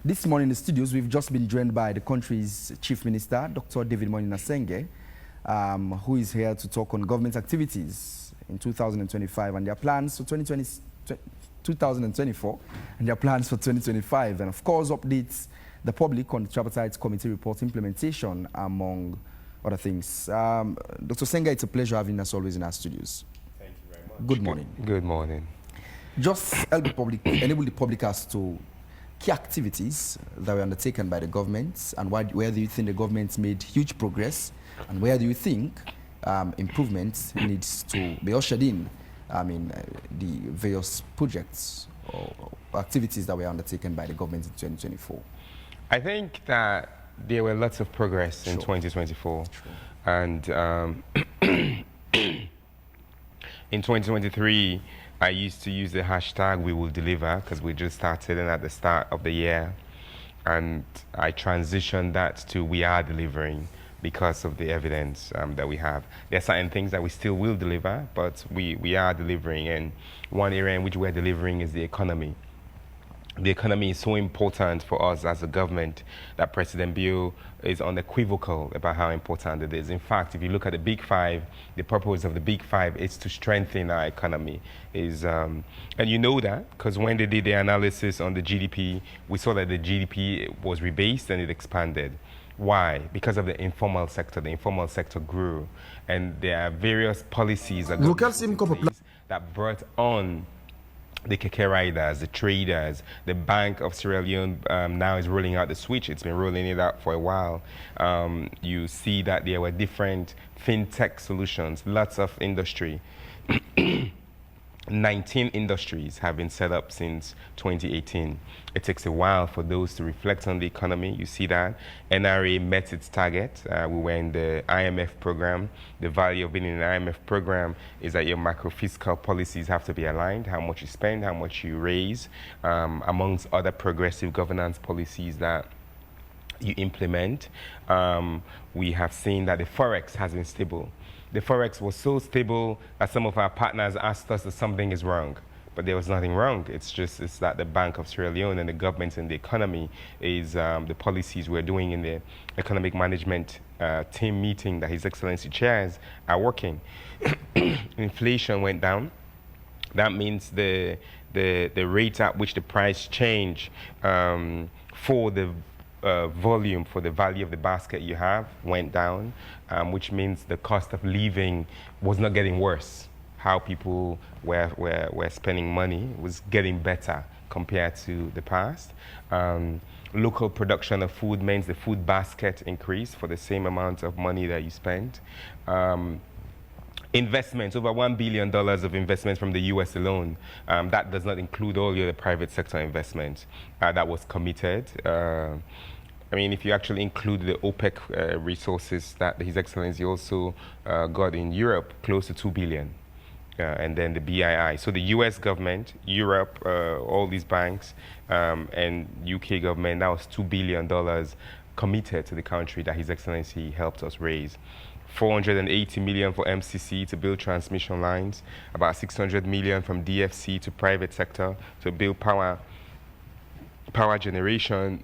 This morning in the studios, we've just been joined by the country's Chief Minister, Dr. David Sengeh, who is here to talk on government activities in 2025 and their plans for 2024 and their plans for 2025. And of course, updates the public on the tripartite committee report implementation, among other things. Dr. Sengeh, it's a pleasure having us always in our studios. Thank you very much. Good morning. Good morning. Just enable the public as to key activities that were undertaken by the government, and where do you think the government made huge progress, and where do you think improvement needs to be ushered in the various projects or activities that were undertaken by the government in 2024? I think that there were lots of progress in 2024. And in 2023, I used to use the hashtag "We Will Deliver" because we just started and at the start of the year. And I transitioned that to "We Are Delivering" because of the evidence that we have. There are certain things that we still will deliver, but we are delivering. And one area in which we're delivering is the economy. The economy is so important for us as a government that President Bill is unequivocal about how important it is. In fact, if you look at the Big Five, the purpose of the Big Five is to strengthen our economy. And you know that because when they did the analysis on the GDP, we saw that the GDP was rebased and it expanded. Why? Because of the informal sector. The informal sector grew. And there are various policies that brought on the keke riders, the traders. The Bank of Sierra Leone now is rolling out the switch. It's been rolling it out for a while. You see that there were different fintech solutions, lots of industry. 19 industries have been set up since 2018. It takes a while for those to reflect on the economy. You see that. NRA met its target. We were in the IMF program. The value of being in an IMF program is that your macro-fiscal policies have to be aligned, how much you spend, how much you raise, amongst other progressive governance policies that you implement. We have seen that the Forex has been stable. The Forex was so stable that some of our partners asked us that something is wrong. But there was nothing wrong. It's that the Bank of Sierra Leone and the government and the economy is the policies we're doing in the economic management team meeting that His Excellency chairs are working. Inflation went down. That means the rate at which the price change for the volume, for the value of the basket you have, went down, which means the cost of living was not getting worse. How people were spending money was getting better compared to the past. Local production of food means the food basket increased for the same amount of money that you spent. Investments, over $1 billion of investments from the US alone. That does not include all the other private sector investments that was committed. I mean, if you actually include the OPEC resources that His Excellency also got in Europe, close to $2 billion. And then the BII. So the US government, Europe, all these banks, and UK government, that was $2 billion committed to the country that His Excellency helped us raise. 480 million for MCC to build transmission lines, about 600 million from DFC to private sector to build power generation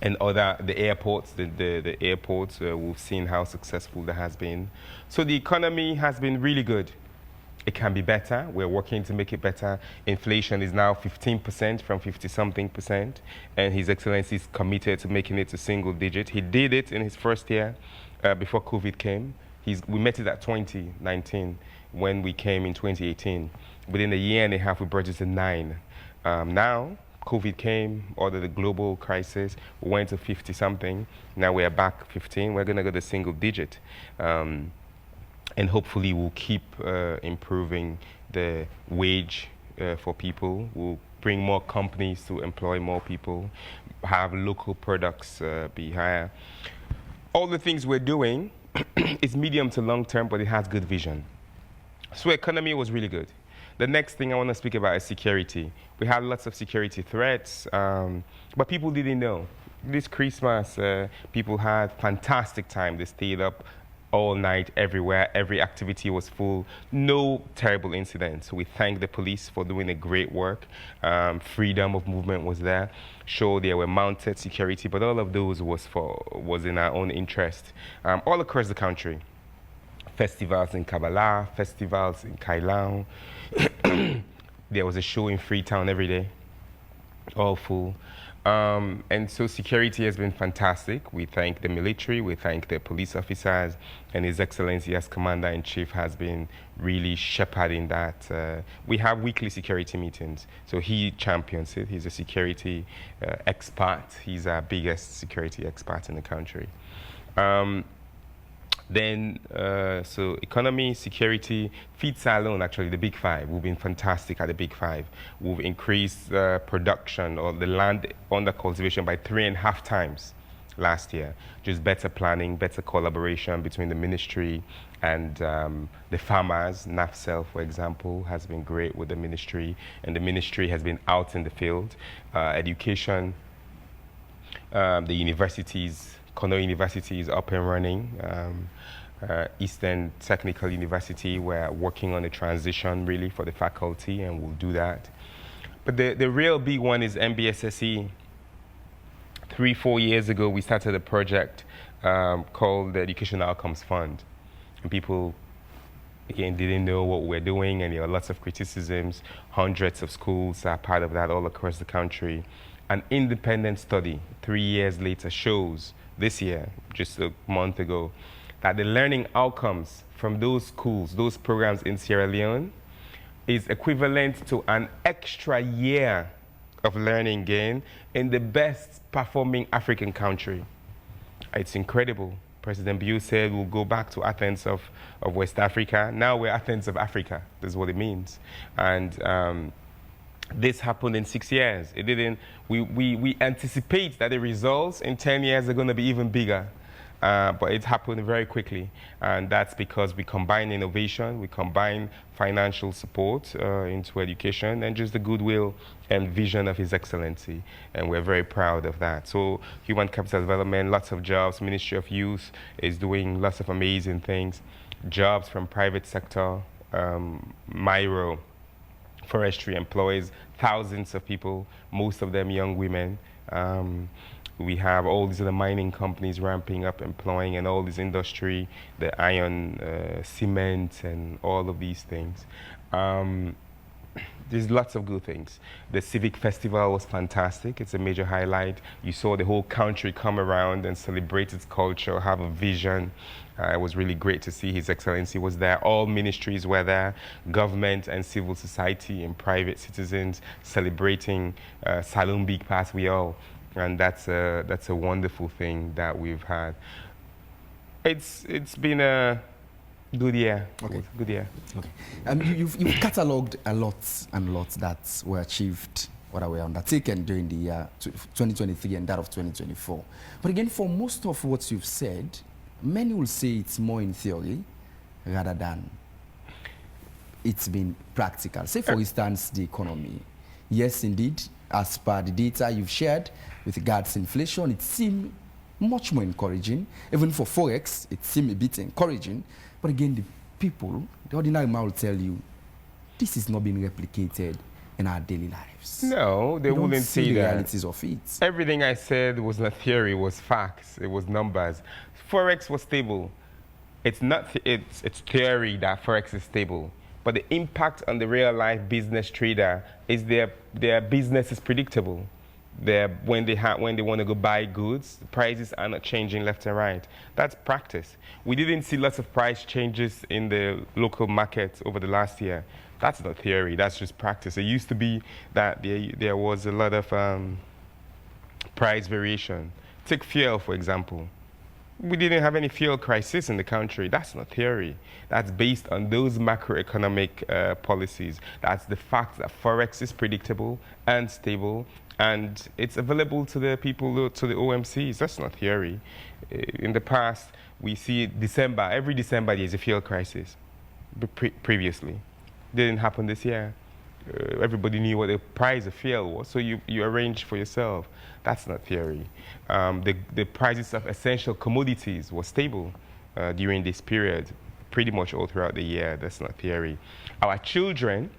and other, the airports, the airports, we've seen how successful that has been. So the economy has been really good. It can be better. We're working to make it better. Inflation is now 15% from 50-something%, and His Excellency is committed to making it a single digit. He did it in his first year before COVID came. We met it at 2019 when we came in 2018. Within a year and a half, we brought it to 9. Now, COVID came, or the global crisis, we went to 50-something. Now we're back 15. We're going to go to single digit. And hopefully we'll keep improving the wage for people. We'll bring more companies to employ more people, have local products be higher. All the things we're doing is medium to long term, but it has good vision. So economy was really good. The next thing I want to speak about is security. We had lots of security threats, but people didn't know. This Christmas, people had fantastic time. They stayed up all night, everywhere. Every activity was full. No terrible incidents. We thank the police for doing a great work. Freedom of movement was there. Sure, there were mounted security, but all of those was in our own interest. All across the country. Festivals in Kabbalah, festivals in Kailang. There was a show in Freetown every day, all full. And so security has been fantastic. We thank the military, we thank the police officers, and His Excellency as Commander-in-Chief has been really shepherding that. We have weekly security meetings, so he champions it. He's a security expert. He's our biggest security expert in the country. So economy, security, feeds alone, actually, the big five. We've been fantastic at the big five. We've increased production or the land under cultivation by 3.5 times last year. Just better planning, better collaboration between the ministry and the farmers. NAFCEL, for example, has been great with the ministry, and the ministry has been out in the field. Education, the universities, Kono University is up and running. Eastern Technical University, we're working on a transition really for the faculty, and we'll do that. But the real big one is MBSSE. 3-4 years ago, we started a project called the Educational Outcomes Fund. And people, again, didn't know what we're doing, and there were lots of criticisms. Hundreds of schools are part of that all across the country. An independent study 3 years later shows, this year, just a month ago, that the learning outcomes from those schools, those programs in Sierra Leone, is equivalent to an extra year of learning gain in the best performing African country. It's incredible. President Biu said we'll go back to Athens of West Africa. Now we're Athens of Africa. This is what it means. And this happened in 6 years. It didn't. We anticipate that the results in 10 years are going to be even bigger. But it happened very quickly, and that's because we combine innovation, we combine financial support into education, and just the goodwill and vision of His Excellency, and we're very proud of that. So human capital development, lots of jobs. Ministry of Youth is doing lots of amazing things. Jobs from private sector, Myro, forestry employs thousands of people, most of them young women. We have all these other mining companies ramping up, employing, and all this industry, the iron, cement, and all of these things. There's lots of good things. The Civic Festival was fantastic. It's a major highlight. You saw the whole country come around and celebrate its culture, have a vision. It was really great to see His Excellency was there. All ministries were there, government and civil society and private citizens celebrating Salum Big Pass we all. And that's a wonderful thing that we've had. It's been a good year. Okay. Good year. Okay. You've catalogued a lot and lots that were achieved or that were undertaken during the year 2023 and that of 2024. But again, for most of what you've said, many will say it's more in theory rather than it's been practical. Say, for instance, the economy. Yes, indeed, as per the data you've shared with regards to inflation, it seemed much more encouraging. Even for Forex, it seemed a bit encouraging. But again, the people, the ordinary man will tell you, this is not being replicated in our daily lives. No, they wouldn't say the that. realities of it. Everything I said was not theory, it was facts, it was numbers. Forex was stable. It's not, it's theory that Forex is stable. But the impact on the real life business trader is their business is predictable. When they want to go buy goods, the prices are not changing left and right. That's practice. We didn't see lots of price changes in the local market over the last year. That's not theory, that's just practice. It used to be that there was a lot of price variation. Take fuel, for example. We didn't have any fuel crisis in the country. That's not theory. That's based on those macroeconomic policies. That's the fact that Forex is predictable and stable, and it's available to the people, to the OMCs. That's not theory. In the past, we see every December there's a fuel crisis. Previously, didn't happen this year. Everybody knew what the price of fuel was, so you arranged for yourself. That's not theory. The prices of essential commodities were stable. during this period, pretty much all throughout the year. That's not theory. Our children,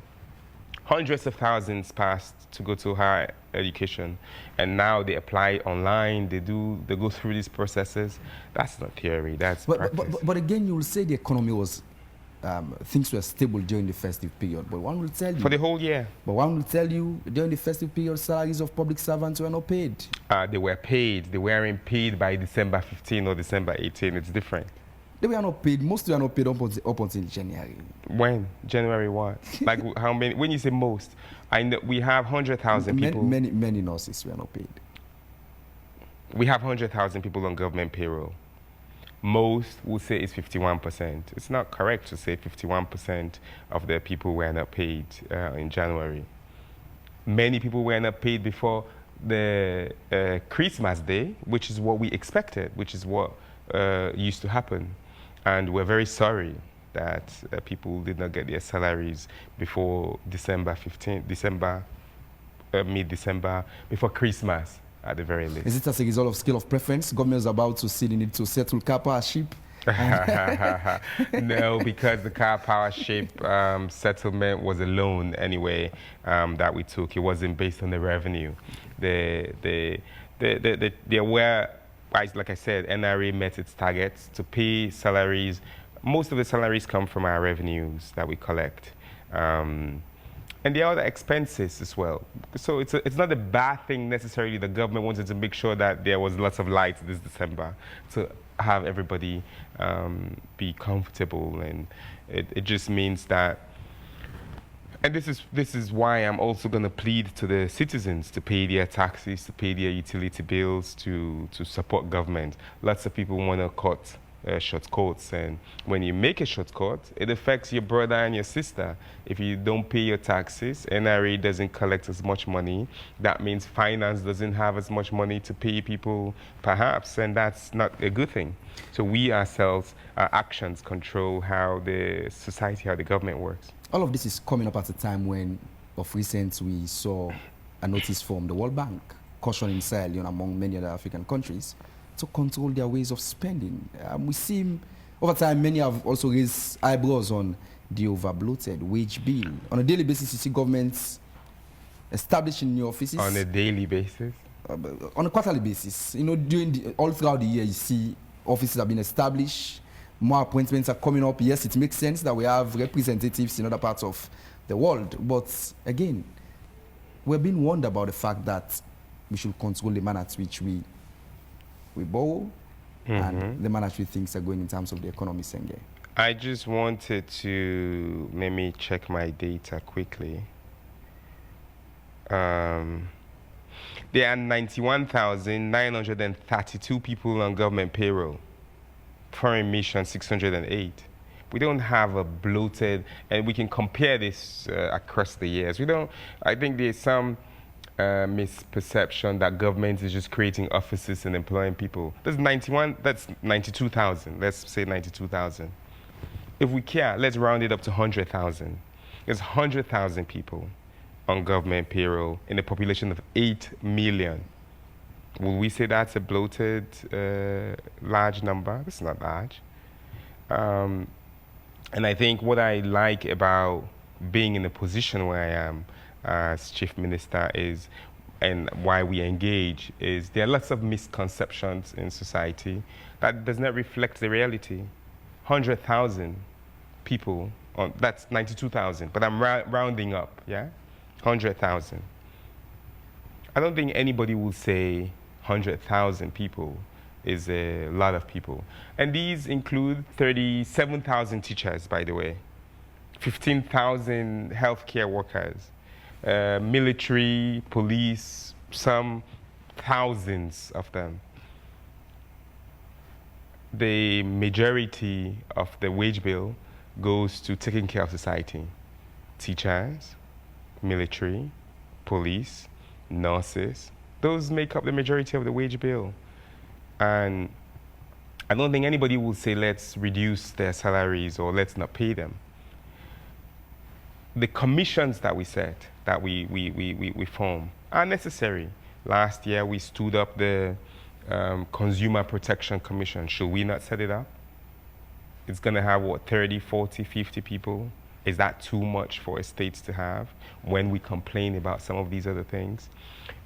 hundreds of thousands passed to go to higher education, and now they apply online. They go through these processes. That's not theory. That's practice. But again, you will say the economy was things were stable during the festive period. But one will tell you for the whole year. But one will tell you during the festive period, salaries of public servants were not paid. They were paid. They weren't paid by December 15 or December 18. It's different. They were not paid. Most were not paid up until January. When? January what? Like how many? When you say most, I know we have 100,000 people. Many nurses were not paid. We have 100,000 people on government payroll. Most will say it's 51%. It's not correct to say 51% of the people were not paid in January. Many people were not paid before the Christmas Day, which is what we expected, which is what used to happen. And we're very sorry that people did not get their salaries before December 15th, mid-December, before Christmas at the very least. Is it as a result of scale of preference? Government is about to see the need to settle car power ship? No, because the car power ship settlement was a loan anyway that we took. It wasn't based on the revenue. There were, like I said, NRA met its targets to pay salaries. Most of the salaries come from our revenues that we collect. And there are other expenses as well. So it's not a bad thing necessarily. The government wanted to make sure that there was lots of lights this December to have everybody be comfortable. And it just means that, and this is why I'm also going to plead to the citizens to pay their taxes, to pay their utility bills, to support government. Lots of people want to cut shortcuts, and when you make a shortcut, it affects your brother and your sister. If you don't pay your taxes, NRA doesn't collect as much money. That means finance doesn't have as much money to pay people, perhaps, and that's not a good thing. So we ourselves, our actions control how the society, how the government works. All of this is coming up at a time when, of recent, we saw a notice from the World Bank cautioning Sierra Leone, among many other African countries, to control their ways of spending. We see, over time, many have also raised eyebrows on the over-bloated wage bill. On a daily basis, you see governments establishing new offices. On a daily basis? On a quarterly basis. You know, all throughout the year, you see offices have been established, more appointments are coming up. Yes, it makes sense that we have representatives in other parts of the world. But again, we're being warned about the fact that we should control the manner at which we borrow, and the manner which things are going in terms of the economy, Sengeh. I just wanted to, let me check my data quickly. There are 91,932 people on government payroll. Foreign mission 608. We don't have a bloated, and we can compare this across the years. I think there's some misperception that government is just creating offices and employing people. That's 92,000. Let's say 92,000. If we care, let's round it up to 100,000. There's 100,000 people on government payroll in a population of 8 million. Will we say that's a bloated, large number? It's not large. And I think what I like about being in the position where I am as Chief Minister is, and why we engage, is there are lots of misconceptions in society that does not reflect the reality. 100,000 people, that's 92,000, but I'm rounding up, yeah? 100,000. I don't think anybody will say 100,000 people is a lot of people. And these include 37,000 teachers, by the way, 15,000 healthcare workers, military, police, some thousands of them. The majority of the wage bill goes to taking care of society. Teachers, military, police, nurses, those make up the majority of the wage bill. And I don't think anybody will say, let's reduce their salaries or let's not pay them. The commissions that we set, that we form, are necessary. Last year, we stood up the Consumer Protection Commission. Should we not set it up? it's going to have, what, 30, 40, 50 people? Is that too much for a state to have when we complain about some of these other things?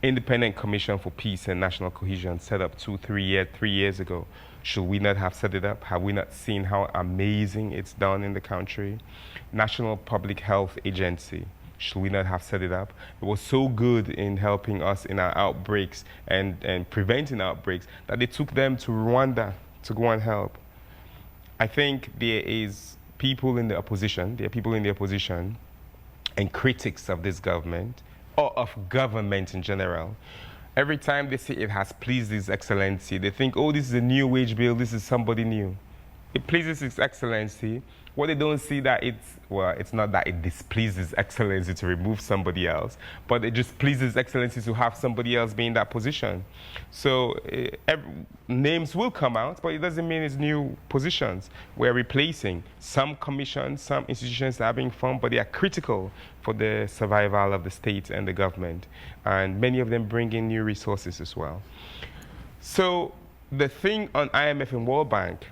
Independent Commission for Peace and National Cohesion set up 3 years ago. Should we not have set it up? Have we not seen how amazing it's done in the country? National Public Health Agency. Should we not have set it up? It was so good in helping us in our outbreaks and preventing outbreaks that they took them to Rwanda to go and help. I think there are people in the opposition and critics of this government, or of government in general. Every time they say it has pleased His Excellency, they think, oh, this is a new wage bill, this is somebody new. It pleases His Excellency. What they don't see that it's not that it displeases Excellency to remove somebody else, but it just pleases Excellency to have somebody else be in that position. So names will come out, but it doesn't mean it's new positions. We're replacing some commissions, some institutions that are being formed, but they are critical for the survival of the state and the government. And many of them bring in new resources as well. So the thing on IMF and World Bank,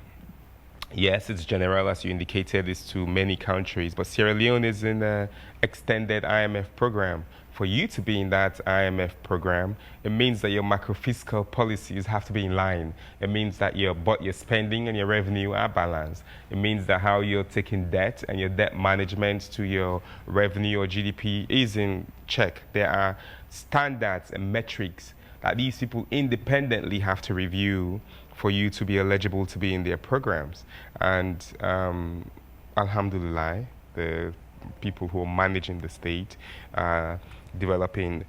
yes, it's general, as you indicated, it's to many countries, but Sierra Leone is in an extended IMF program. For you to be in that IMF program, it means that your macro-fiscal policies have to be in line. It means that your spending and your revenue are balanced. It means that how you're taking debt and your debt management to your revenue or GDP is in check. There are standards and metrics that these people independently have to review for you to be eligible to be in their programs. And alhamdulillah, the people who are managing the state, developing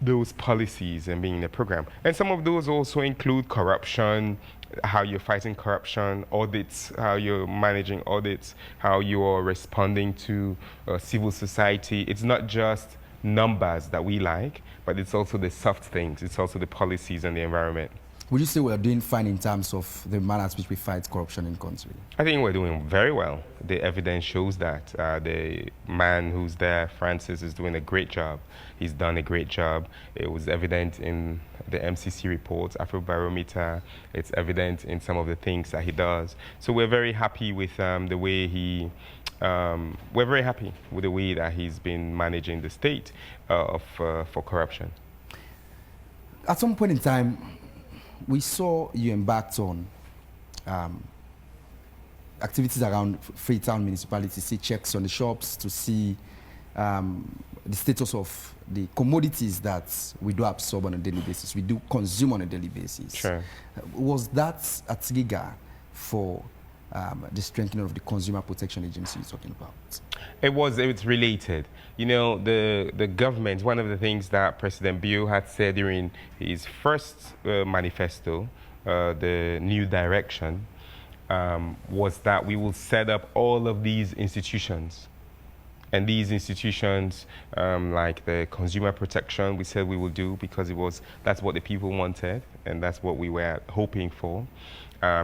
those policies and being in the program. And some of those also include corruption, how you're fighting corruption, audits, how you're managing audits, how you are responding to civil society. It's not just numbers that we like, but it's also the soft things. It's also the policies and the environment. Would you say we're doing fine in terms of the manner in which we fight corruption in the country? I think we're doing very well. The evidence shows that. The man who's there, Francis, is doing a great job. He's done a great job. It was evident in the MCC report, Afrobarometer. It's evident in some of the things that he does. So we're very happy with the way we're very happy with the way that he's been managing the state for corruption. At some point in time, we saw you embarked on activities around Freetown municipality, see checks on the shops to see the status of the commodities that we do absorb on a daily basis, we do consume on a daily basis. Sure. Was that a trigger for the strengthening of the Consumer Protection Agency you're talking about? It's related. You know, the government, one of the things that President Bio had said during his first manifesto, the new direction, was that we will set up all of these institutions. And these institutions, like the consumer protection, we said we will do because that's what the people wanted, and that's what we were hoping for.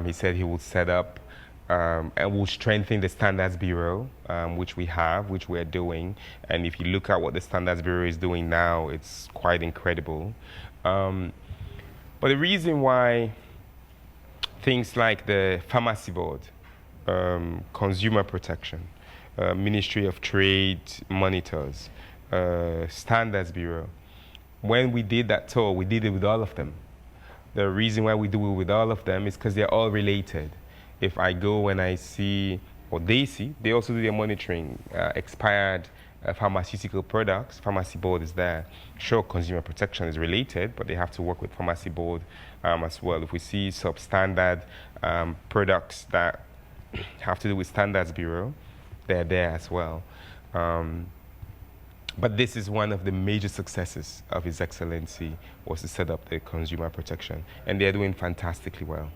He said he will set up and we'll strengthen the Standards Bureau, which we're doing. And if you look at what the Standards Bureau is doing now, it's quite incredible. But the reason why things like the Pharmacy Board, Consumer Protection, Ministry of Trade monitors, Standards Bureau, when we did that tour, we did it with all of them. The reason why we do it with all of them is because they're all related. If I go and I see, or they see, they also do their monitoring, expired pharmaceutical products. Pharmacy Board is there. Sure, consumer protection is related, but they have to work with Pharmacy Board as well. If we see substandard products that have to do with Standards Bureau, they're there as well. But this is one of the major successes of His Excellency, was to set up the consumer protection, and they're doing fantastically well.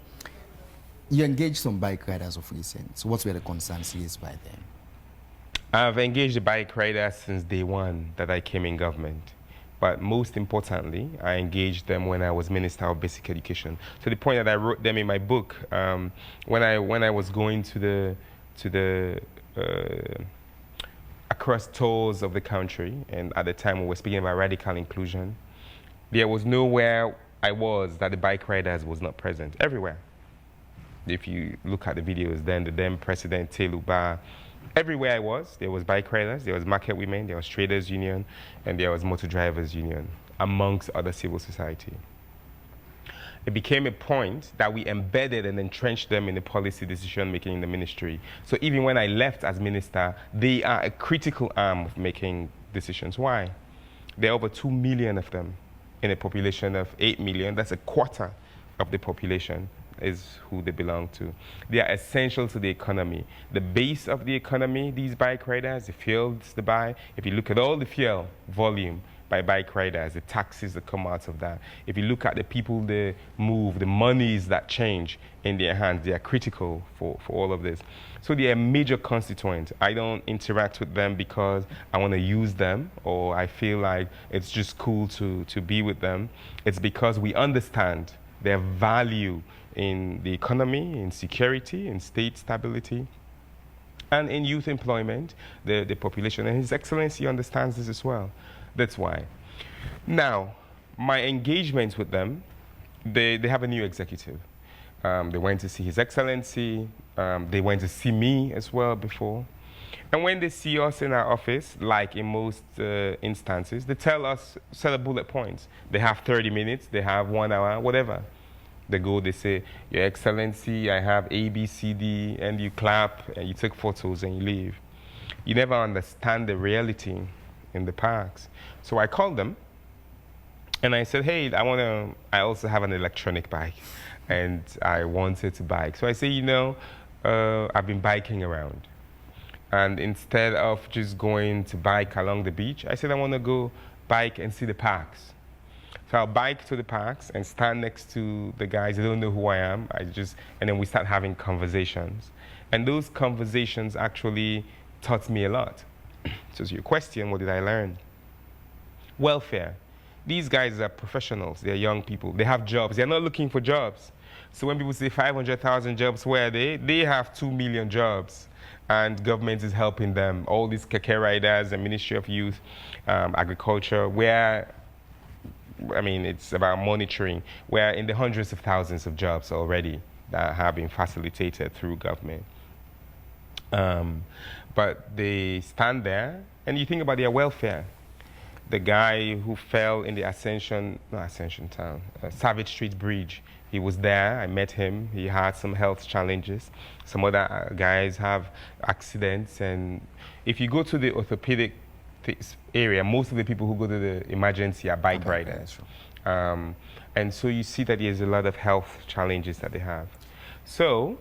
You engaged some bike riders of recent. So what were the concerns raised by them? I've engaged the bike riders since day one that I came in government. But most importantly, I engaged them when I was Minister of Basic Education. To the point that I wrote them in my book. When I was going to the across tours of the country, and at the time we were speaking about radical inclusion, there was nowhere I was that the bike riders was not present. Everywhere. If you look at the videos, then the then President Teluba, everywhere I was, there was bike riders, there was market women, there was traders union, and there was motor drivers union, amongst other civil society. It became a point that we embedded and entrenched them in the policy decision making in the ministry. So even when I left as minister, they are a critical arm of making decisions. Why? There are over 2 million of them in a population of 8 million. That's a quarter of the population is who they belong to. They are essential to the economy. The base of the economy, these bike riders, the fuels they buy, if you look at all the fuel volume by bike riders, the taxes that come out of that, if you look at the people they move, the monies that change in their hands, they are critical for all of this. So they are a major constituent. I don't interact with them because I want to use them or I feel like it's just cool to be with them. It's because we understand their value in the economy, in security, in state stability, and in youth employment, the population. And His Excellency understands this as well. That's why. Now, my engagements with them, they have a new executive. They went to see His Excellency. They went to see me as well before. And when they see us in our office, like in most instances, they tell us, set up bullet points. They have 30 minutes, they have 1 hour, whatever. They go, they say, Your Excellency, I have A, B, C, D, and you clap, and you take photos, and you leave. You never understand the reality in the parks. So I called them, and I said, hey, I also have an electronic bike, and I wanted to bike. So I say, I've been biking around. And instead of just going to bike along the beach, I said, I want to go bike and see the parks. So I'll bike to the parks and stand next to the guys. They don't know who I am. And then we start having conversations. And those conversations actually taught me a lot. So to your question, what did I learn? Welfare. These guys are professionals. They're young people. They have jobs. They're not looking for jobs. So when people say 500,000 jobs, where are they? They have 2 million jobs. And government is helping them. All these keke riders and Ministry of Youth, Agriculture, it's about monitoring. We're in the hundreds of thousands of jobs already that have been facilitated through government. But they stand there, and you think about their welfare. The guy who fell in the Savage Street Bridge, he was there. I met him. He had some health challenges. Some other guys have accidents. And if you go to the orthopedic area, most of the people who go to the emergency are bike riders. And so you see that there's a lot of health challenges that they have. So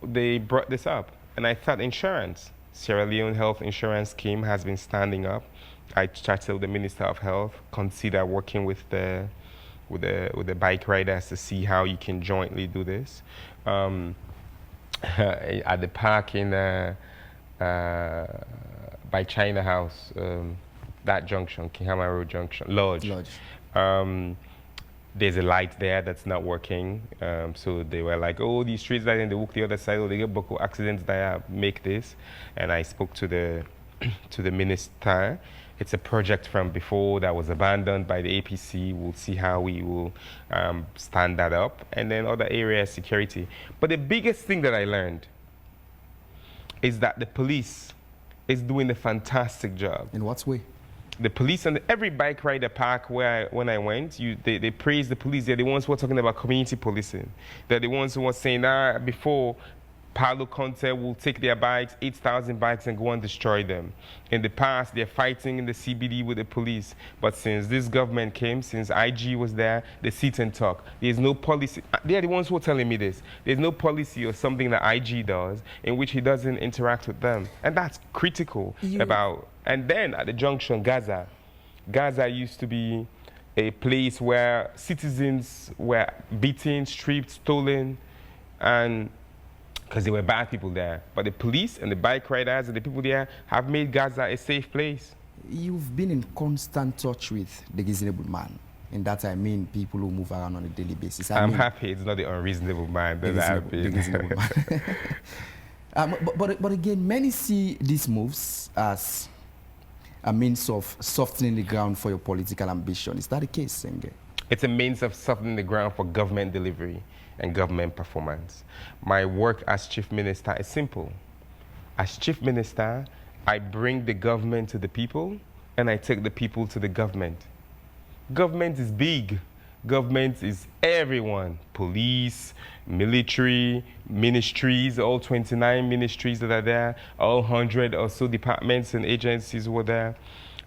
they brought this up. And I thought insurance. Sierra Leone Health Insurance Scheme has been standing up. I chatted with the Minister of Health, consider working with the bike riders to see how you can jointly do this. At the park in by China House, that junction, Kihama Road Junction, Lodge. There's a light there that's not working. So they were like, oh, these streets lighting, they walk the other side, or they get buckle accidents that make this. And I spoke to the minister. It's a project from before that was abandoned by the APC. We'll see how we will stand that up. And then other areas, security. But the biggest thing that I learned is that the police is doing a fantastic job. In what way? The police and every bike rider park when I went, they praise the police. They're the ones who are talking about community policing. They're the ones who were saying, before, Paulo Conte will take their bikes, 8,000 bikes, and go and destroy them. In the past, they're fighting in the CBD with the police. But since this government came, since IG was there, they sit and talk. There's no policy. They're the ones who are telling me this. There's no policy or something that IG does in which he doesn't interact with them. And that's critical about... And then at the junction, Gaza used to be a place where citizens were beaten, stripped, stolen, and because there were bad people there. But the police and the bike riders and the people there have made Gaza a safe place. You've been in constant touch with the reasonable man. And that I mean people who move around on a daily basis. I'm happy it's not the unreasonable man that I've been. The reasonable man. But again, many see these moves as a means of softening the ground for your political ambition. Is that the case, Sengeh? It's a means of softening the ground for government delivery and government performance. My work as chief minister is simple. As chief minister, I bring the government to the people and I take the people to the government. Government is big. Government is everyone. Police, military, ministries, all 29 ministries that are there, all 100 or so departments and agencies were there.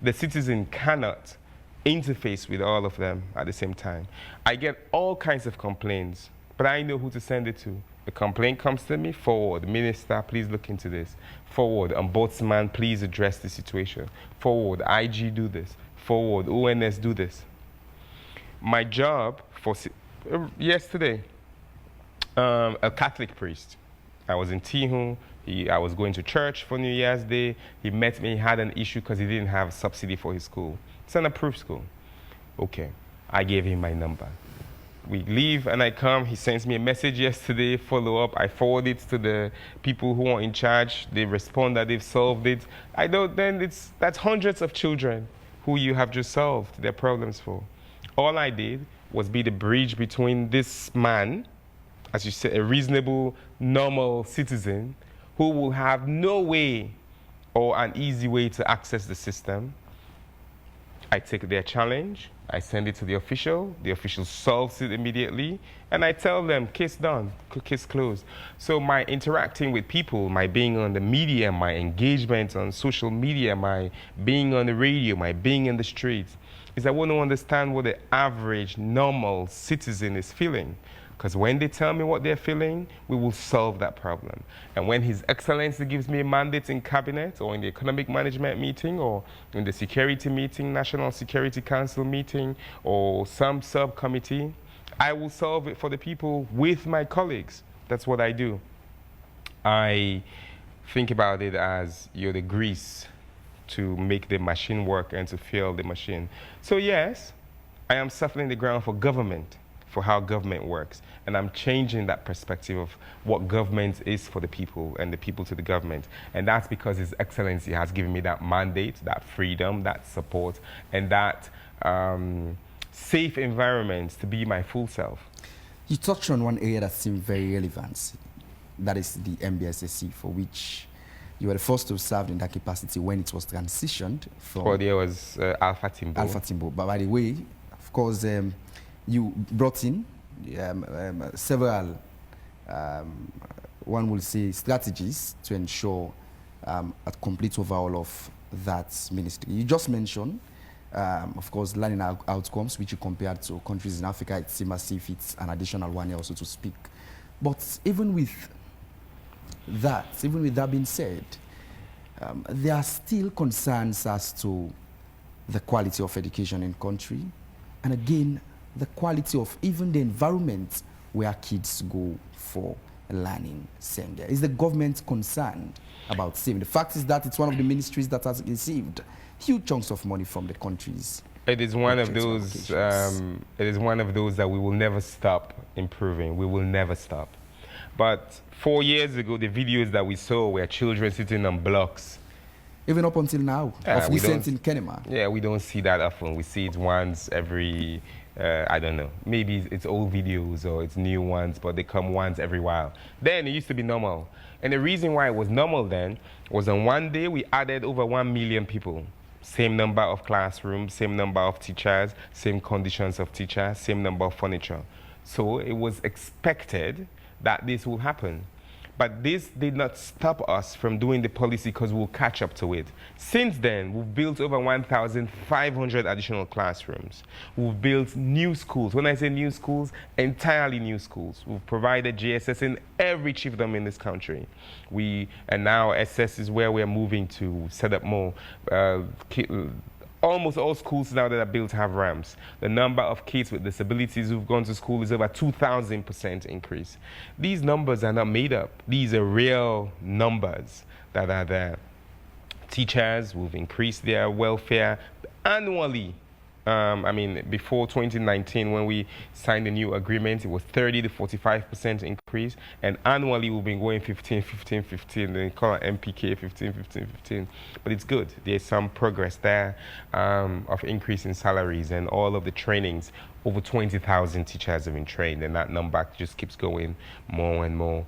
The citizen cannot interface with all of them at the same time. I get all kinds of complaints, but I know who to send it to. The complaint comes to me, forward, minister, please look into this. Forward, ombudsman, please address the situation. Forward, IG do this. Forward, ONS do this. My job for yesterday, a Catholic priest. I was in Tihu. I was going to church for New Year's Day. He met me, he had an issue because he didn't have subsidy for his school. It's an approved school. Okay, I gave him my number. We leave and I come, he sends me a message yesterday, follow up, I forward it to the people who are in charge, they respond that they've solved it. I don't, then that's hundreds of children who you have just solved their problems for. All I did was be the bridge between this man, as you said, a reasonable, normal citizen who will have no way or an easy way to access the system. I take their challenge, I send it to the official solves it immediately, and I tell them, case done, case closed. So my interacting with people, my being on the media, my engagement on social media, my being on the radio, my being in the streets, is I want to understand what the average, normal citizen is feeling. Because when they tell me what they're feeling, we will solve that problem. And when His Excellency gives me a mandate in cabinet or in the economic management meeting or in the security meeting, National Security Council meeting or some subcommittee, I will solve it for the people with my colleagues. That's what I do. I think about it as you're the grease to make the machine work and to fuel the machine. So yes, I am softening the ground for government, for how government works. And I'm changing that perspective of what government is for the people and the people to the government. And that's because His Excellency has given me that mandate, that freedom, that support, and that safe environment to be my full self. You touched on one area that seemed very relevant. That is the MBSSC, for which you were the first to serve in that capacity when it was transitioned from... Well, there was Alpha Timbo. Alpha Timbo. But by the way, of course, you brought in several, one will say, strategies to ensure a complete overhaul of that ministry. You just mentioned, of course, learning outcomes, which you compared to countries in Africa. It seems as if it's an additional one also to speak. But even with that being said, there are still concerns as to the quality of education in country, and again, the quality of even the environment where kids go for learning. Sengeh, is the government concerned about saving? The fact is that it's one of the ministries that has received huge chunks of money from the countries. It is one of those. It is one of those that we will never stop improving. We will never stop. But 4 years ago, the videos that we saw were children sitting on blocks. Even up until now, of recent in Kenema. Yeah, we don't see that often. We see it once every, I don't know, maybe it's old videos or it's new ones, but they come once every while. Then it used to be normal. And the reason why it was normal then was on one day we added over 1 million people. Same number of classrooms, same number of teachers, same conditions of teachers, same number of furniture. So it was expected that this will happen. But this did not stop us from doing the policy because we'll catch up to it. Since then, we've built over 1,500 additional classrooms. We've built new schools. When I say new schools, entirely new schools. We've provided GSS in every chiefdom in this country. And now SS is where we're moving to set up more. Almost all schools now that are built have ramps. The number of kids with disabilities who've gone to school is over 2,000% increase. These numbers are not made up. These are real numbers that are there. Teachers, we've increased their welfare annually. I mean, before 2019, when we signed the new agreement, it was 30 to 45% increase, and annually we've been going 15, 15, 15. They call it MPK 15, 15, 15. But it's good. There's some progress there of increase in salaries and all of the trainings. Over 20,000 teachers have been trained, and that number just keeps going more and more.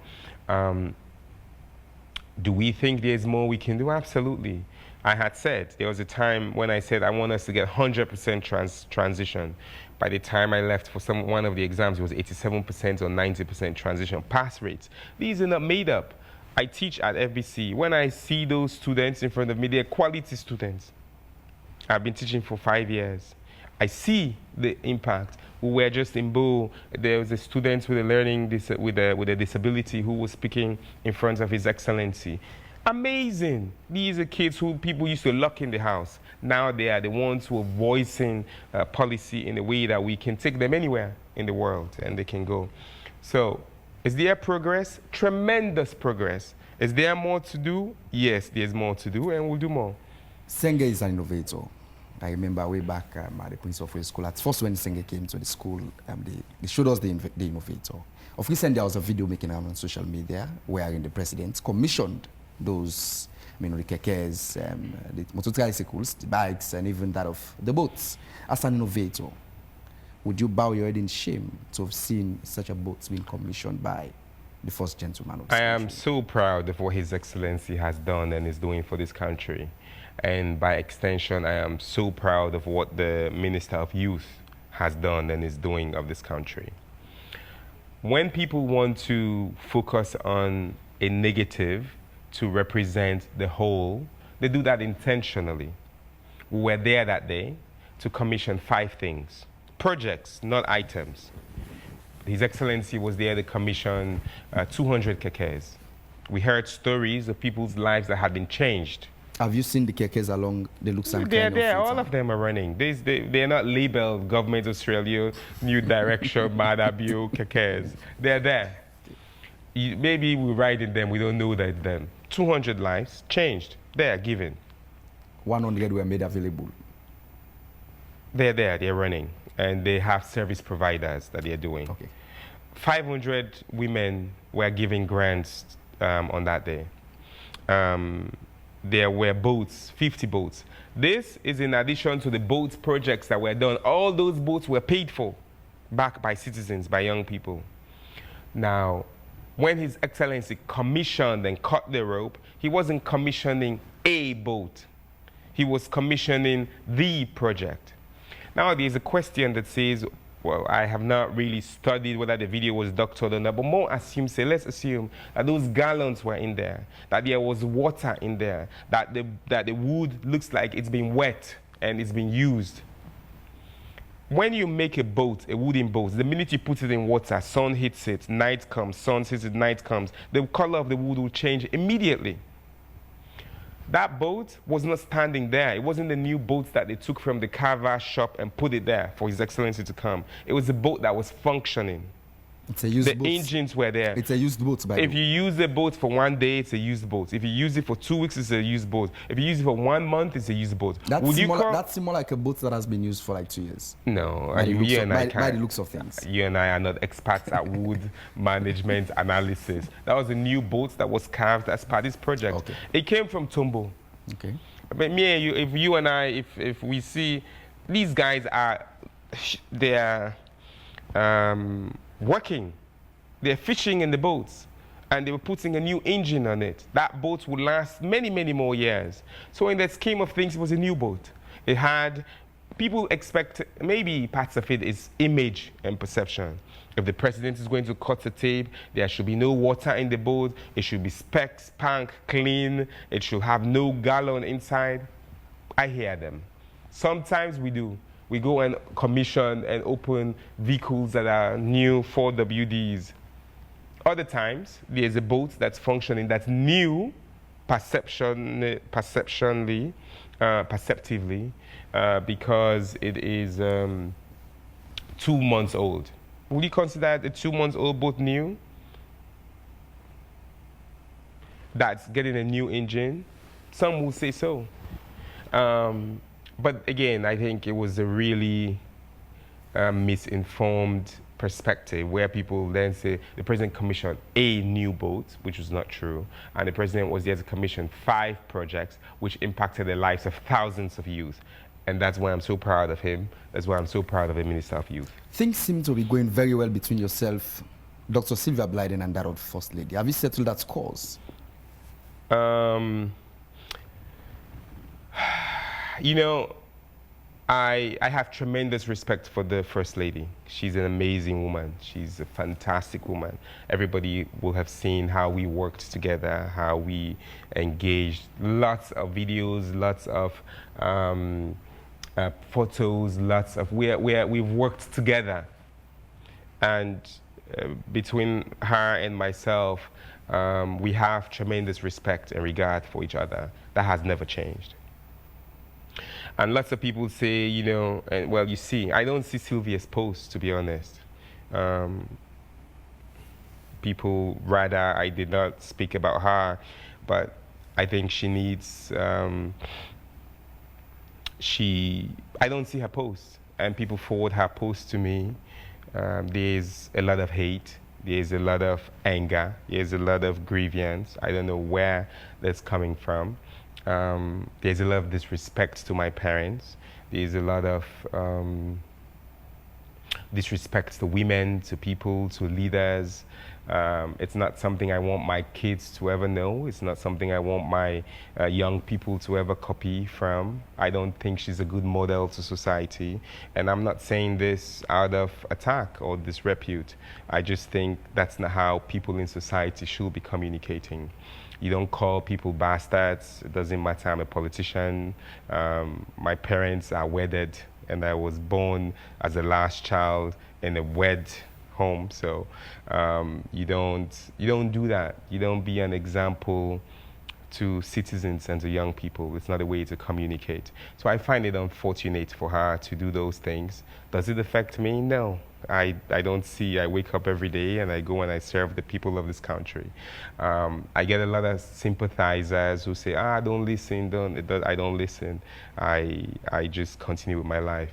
Do we think there's more we can do? Absolutely. I had said, there was a time when I said I want us to get 100% transition. By the time I left for one of the exams, it was 87% or 90% transition pass rates. These are not made up. I teach at FBC. When I see those students in front of me, they're quality students. I've been teaching for 5 years. I see the impact. We were just in Bo. There was a student with a disability who was speaking in front of His Excellency. Amazing. These are kids who people used to lock in the house. Now they are the ones who are voicing policy in a way that we can take them anywhere in the world and they can go. So, is there progress? Tremendous progress. Is there more to do? Yes, there's more to do, and we'll do more. Sengeh is an innovator. I remember way back at the Prince of Wales School. At first, when Sengeh came to the school, they showed us the innovator. Of recent, there was a video making on social media wherein the president commissioned those, the kekes, the motorcycles, the bikes, and even that of the boats. As an innovator, would you bow your head in shame to have seen such a boat being commissioned by the first gentleman of this country? I am so proud of what His Excellency has done and is doing for this country. And by extension, I am so proud of what the Minister of Youth has done and is doing of this country. When people want to focus on a negative to represent the whole, they do that intentionally. We were there that day to commission 5 things. Projects, not items. His Excellency was there to commission 200 kekes. We heard stories of people's lives that had been changed. Have you seen the kekes along the looks and They're there. All of them are running. They're not labeled Government Australia, New Direction, Madabio, kekes. They're there. Maybe we ride in them, we don't know that it's them. 200 lives changed. They are given. 100 were made available. They're there, they're running. And they have service providers that they're doing. Okay. 500 women were giving grants on that day. There were boats, 50 boats. This is in addition to the boats projects that were done. All those boats were paid for back by citizens, by young people. Now, when His Excellency commissioned and cut the rope, he wasn't commissioning a boat. He was commissioning the project. Now, there's a question that says, well, I have not really studied whether the video was doctored or not, but let's assume that those gallons were in there, that there was water in there, that the wood looks like it's been wet and it's been used. When you make a boat, a wooden boat, the minute you put it in water, sun hits it, night comes, sun hits it, night comes, the color of the wood will change immediately. That boat was not standing there. It wasn't the new boat that they took from the carver shop and put it there for His Excellency to come. It was a boat that was functioning. It's a used boat. The engines were there. It's a used boat, by the way. If you use a boat for 1 day, it's a used boat. If you use it for 2 weeks, it's a used boat. If you use it for 1 month, it's a used boat. That's more like a boat that has been used for like 2 years. No, by the looks of things. You and I are not experts at wood management analysis. That was a new boat that was carved as part of this project. Okay. It came from Tombo. Okay. But me and you, if you and I, if we see, these guys they're working. They're fishing in the boats, and they were putting a new engine on it. That boat would last many, many more years. So in the scheme of things, it was a new boat. It had, people expect, maybe parts of it is image and perception. If the president is going to cut the tape, there should be no water in the boat. It should be spank, clean. It should have no gallon inside. I hear them. Sometimes we do. We go and commission and open vehicles that are new 4WDs. Other times, there's a boat that's functioning, that's new, perceptively, because it is 2 months old. Would you consider the 2 months old boat new? That's getting a new engine? Some will say so. But again, I think it was a really misinformed perspective where people then say the president commissioned a new boat, which was not true, and the president was there to commission 5 projects which impacted the lives of thousands of youth. And that's why I'm so proud of him. That's why I'm so proud of the Minister of Youth. Things seem to be going very well between yourself, Dr. Sylvia Blyden, and that of First Lady. Have you settled that scores? You know, I have tremendous respect for the First Lady. She's an amazing woman. She's a fantastic woman. Everybody will have seen how we worked together, how we engaged. Lots of videos, lots of photos, lots of where we've worked together. And between her and myself, we have tremendous respect and regard for each other. That has never changed. And lots of people say, you know, and well, you see, I don't see Sylvia's posts, to be honest. People rather I did not speak about her, but I think she needs, I don't see her posts, and people forward her posts to me. There's a lot of hate. There's a lot of anger. There's a lot of grievance. I don't know where that's coming from. There's a lot of disrespect to my parents. There's a lot of disrespect to women, to people, to leaders. It's not something I want my kids to ever know. It's not something I want my young people to ever copy from. I don't think she's a good model to society. And I'm not saying this out of attack or disrepute. I just think that's not how people in society should be communicating. You don't call people bastards. It doesn't matter. I'm a politician. My parents are wedded, and I was born as a last child in a wed home. So you don't do that. You don't be an example to citizens and to young people. It's not a way to communicate. So I find it unfortunate for her to do those things. Does it affect me? No. I don't see. I wake up every day and I go and I serve the people of this country. I get a lot of sympathizers who say, don't listen, I don't listen. I just continue with my life.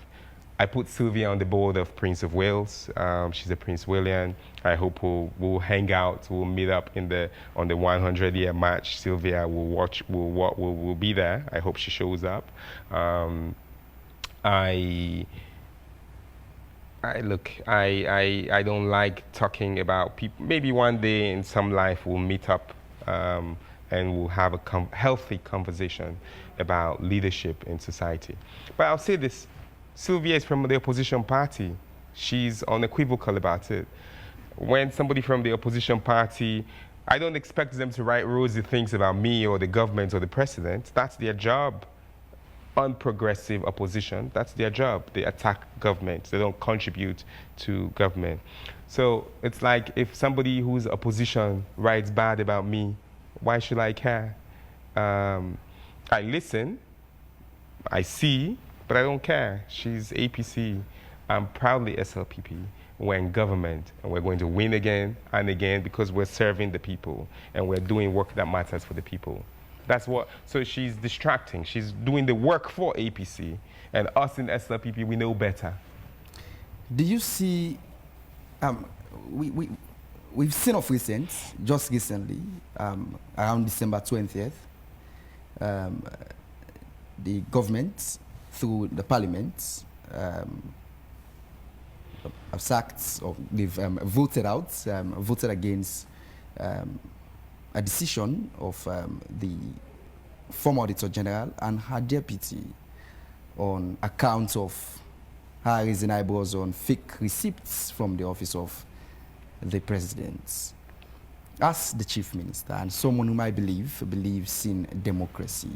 I put Sylvia on the board of Prince of Wales. She's a Prince William. I hope we'll hang out. We'll meet up on the 100-year match. Sylvia will watch. Will be there. I hope she shows up. I don't like talking about people. Maybe one day in some life we'll meet up and we'll have a healthy conversation about leadership in society. But I'll say this. Sylvia is from the opposition party. She's unequivocal about it. When somebody from the opposition party, I don't expect them to write rosy things about me or the government or the president. That's their job. Unprogressive opposition, that's their job. They attack government. They don't contribute to government. So it's like if somebody who's opposition writes bad about me, why should I care? I listen, I see, but I don't care. She's APC. I'm proudly SLPP. We're in government, and we're going to win again and again because we're serving the people, and we're doing work that matters for the people. That's what, so she's distracting. She's doing the work for APC, and us in SLPP, we know better. Do you see, we've seen of recent, just recently, around December 20th, the government, through the parliament, have sacked, or they've voted against a decision of the former Auditor General and her deputy on account of her raising eyebrows on fake receipts from the office of the president. As the chief minister and someone whom I believes in democracy,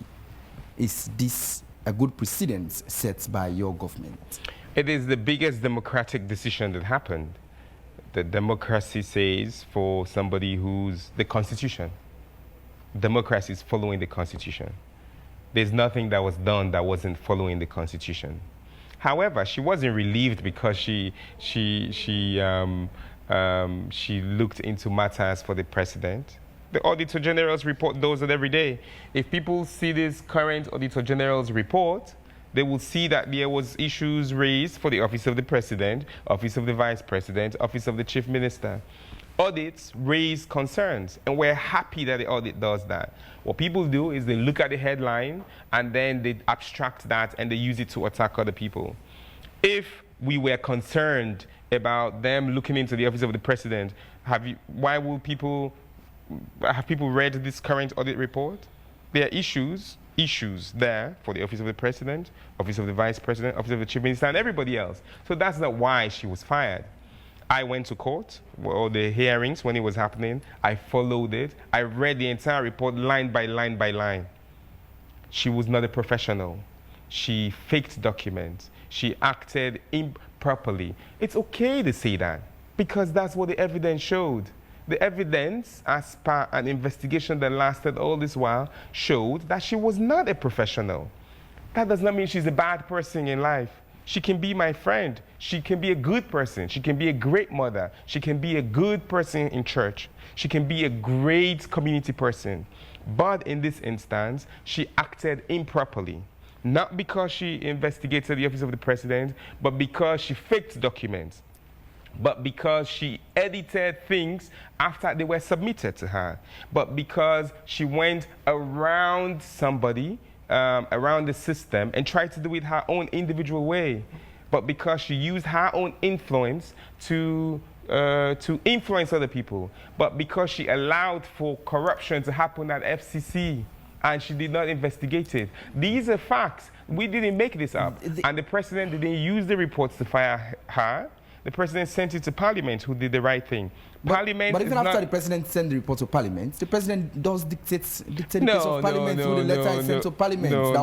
is this a good precedent set by your government? It is the biggest democratic decision that happened. The democracy says for somebody who's the Constitution. Democracy is following the Constitution. There's nothing that was done that wasn't following the Constitution. However, she wasn't relieved because she looked into matters for the president. The Auditor General's report does it every day. If people see this current Auditor General's report, they will see that there was issues raised for the Office of the President, Office of the Vice President, Office of the Chief Minister. Audits raise concerns, and we're happy that the audit does that. What people do is they look at the headline, and then they abstract that, and they use it to attack other people. If we were concerned about them looking into the Office of the President, have people read this current audit report? There are issues there for the Office of the President, Office of the Vice President, Office of the Chief Minister, and everybody else. So that's not why she was fired. I went to court, or the hearings when it was happening. I followed it. I read the entire report line by line by line. She was not a professional. She faked documents. She acted improperly. It's okay to say that, because that's what the evidence showed. The evidence, as per an investigation that lasted all this while, showed that she was not a professional. That does not mean she's a bad person in life. She can be my friend. She can be a good person. She can be a great mother. She can be a good person in church. She can be a great community person. But in this instance, she acted improperly. Not because she investigated the Office of the President, but because she faked documents. But because she edited things after they were submitted to her. But because she went around somebody, around the system, and tried to do it her own individual way. But because she used her own influence to influence other people. But because she allowed for corruption to happen at FCC, and she did not investigate it. These are facts. We didn't make this up. And the president didn't use the reports to fire her. The president sent it to Parliament, who did the right thing. But even after the president sent the report to Parliament, the president does dictate the case of Parliament through the letter he sent to Parliament that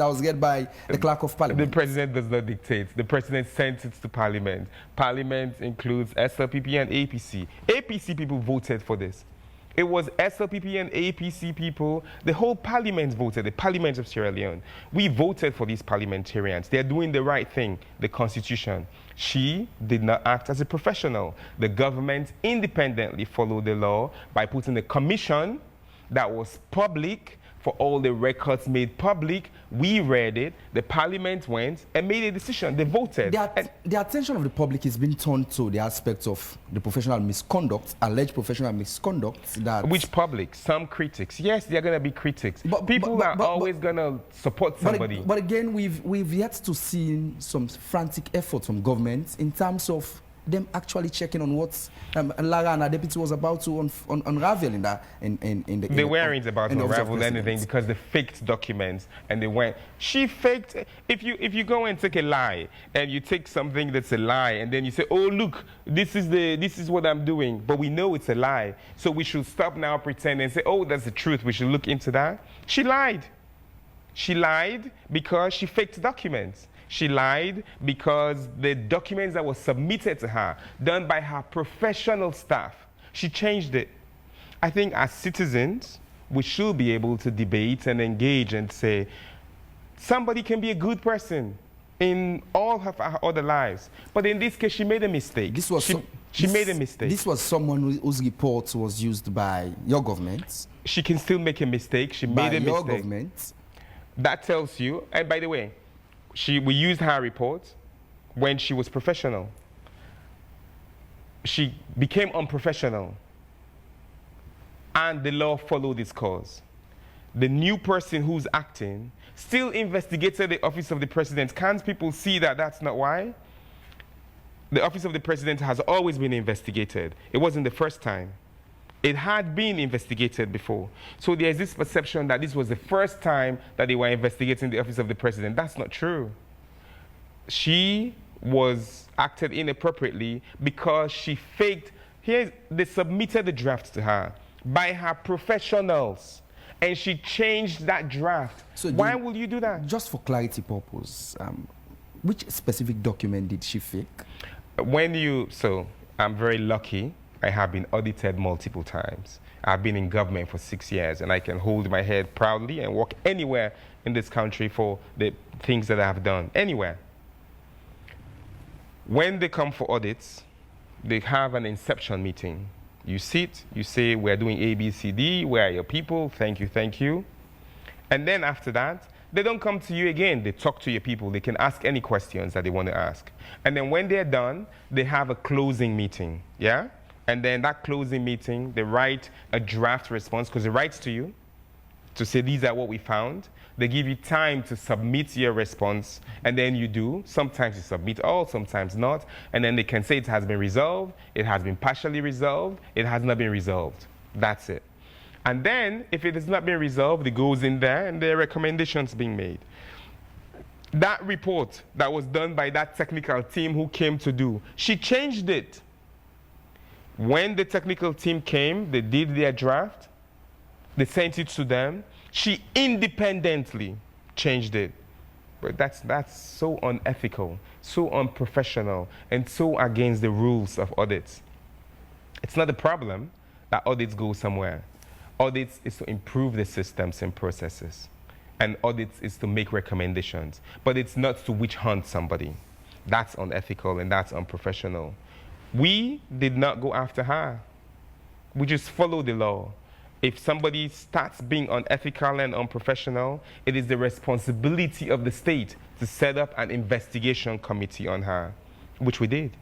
was read by the clerk of Parliament. The president does not dictate. The president sent it to Parliament. Parliament includes SLPP and APC. APC people voted for this. It was SLPP and APC people, the whole parliament voted, the Parliament of Sierra Leone. We voted for these parliamentarians. They're doing the right thing, the constitution. She did not act as a professional. The government independently followed the law by putting a commission that was public, for all the records made public. We read it. The Parliament went and made a decision. They voted. The attention of the public is being turned to the aspects of the professional misconduct, alleged professional misconduct. Which public? Some critics. Yes, there are going to be critics. People are always going to support somebody. But again, we've yet to see some frantic efforts from government in terms of them actually checking on what Lara and her deputy was about to unravel in the. They weren't about to unravel anything because they faked documents and they went. She faked. If you go and take a lie and you take something that's a lie and then you say, oh look, this is what I'm doing, but we know it's a lie, so we should stop now pretending and say, oh, that's the truth. We should look into that. She lied. She lied because she faked documents. She lied because the documents that were submitted to her, done by her professional staff, she changed it. I think as citizens, we should be able to debate and engage and say, somebody can be a good person in all of her other lives. But in this case, she made a mistake. She made a mistake. This was someone whose report was used by your government. She can still make a mistake. She made a mistake. By your government. That tells you, and by the way, we used her report when she was professional. She became unprofessional, and the law followed its course. The new person who's acting still investigated the Office of the President. Can't people see that that's not why? The Office of the President has always been investigated. It wasn't the first time. It had been investigated before. So there's this perception that this was the first time that they were investigating the Office of the President. That's not true. She was acted inappropriately because she faked. They submitted the draft to her by her professionals, and she changed that draft. So why will you do that? Just for clarity purpose, which specific document did she fake? So I'm very lucky. I have been audited multiple times. I've been in government for 6 years, and I can hold my head proudly and walk anywhere in this country for the things that I have done, anywhere. When they come for audits, they have an inception meeting. You sit, you say, we're doing A, B, C, D, where are your people? Thank you, thank you. And then after that, they don't come to you again. They talk to your people. They can ask any questions that they want to ask. And then when they're done, they have a closing meeting, yeah? And then that closing meeting, they write a draft response, because it writes to you to say, these are what we found. They give you time to submit your response, and then you do. Sometimes you submit all, sometimes not. And then they can say it has been resolved, it has been partially resolved, it has not been resolved. That's it. And then, if it has not been resolved, it goes in there, and there are recommendations being made. That report that was done by that technical team who came to do, she changed it. When the technical team came, they did their draft, they sent it to them, she independently changed it. But that's so unethical, so unprofessional, and so against the rules of audits. It's not a problem that audits go somewhere. Audits is to improve the systems and processes. And audits is to make recommendations. But it's not to witch hunt somebody. That's unethical and that's unprofessional. We did not go after her. We just followed the law. If somebody starts being unethical and unprofessional, it is the responsibility of the state to set up an investigation committee on her, which we did.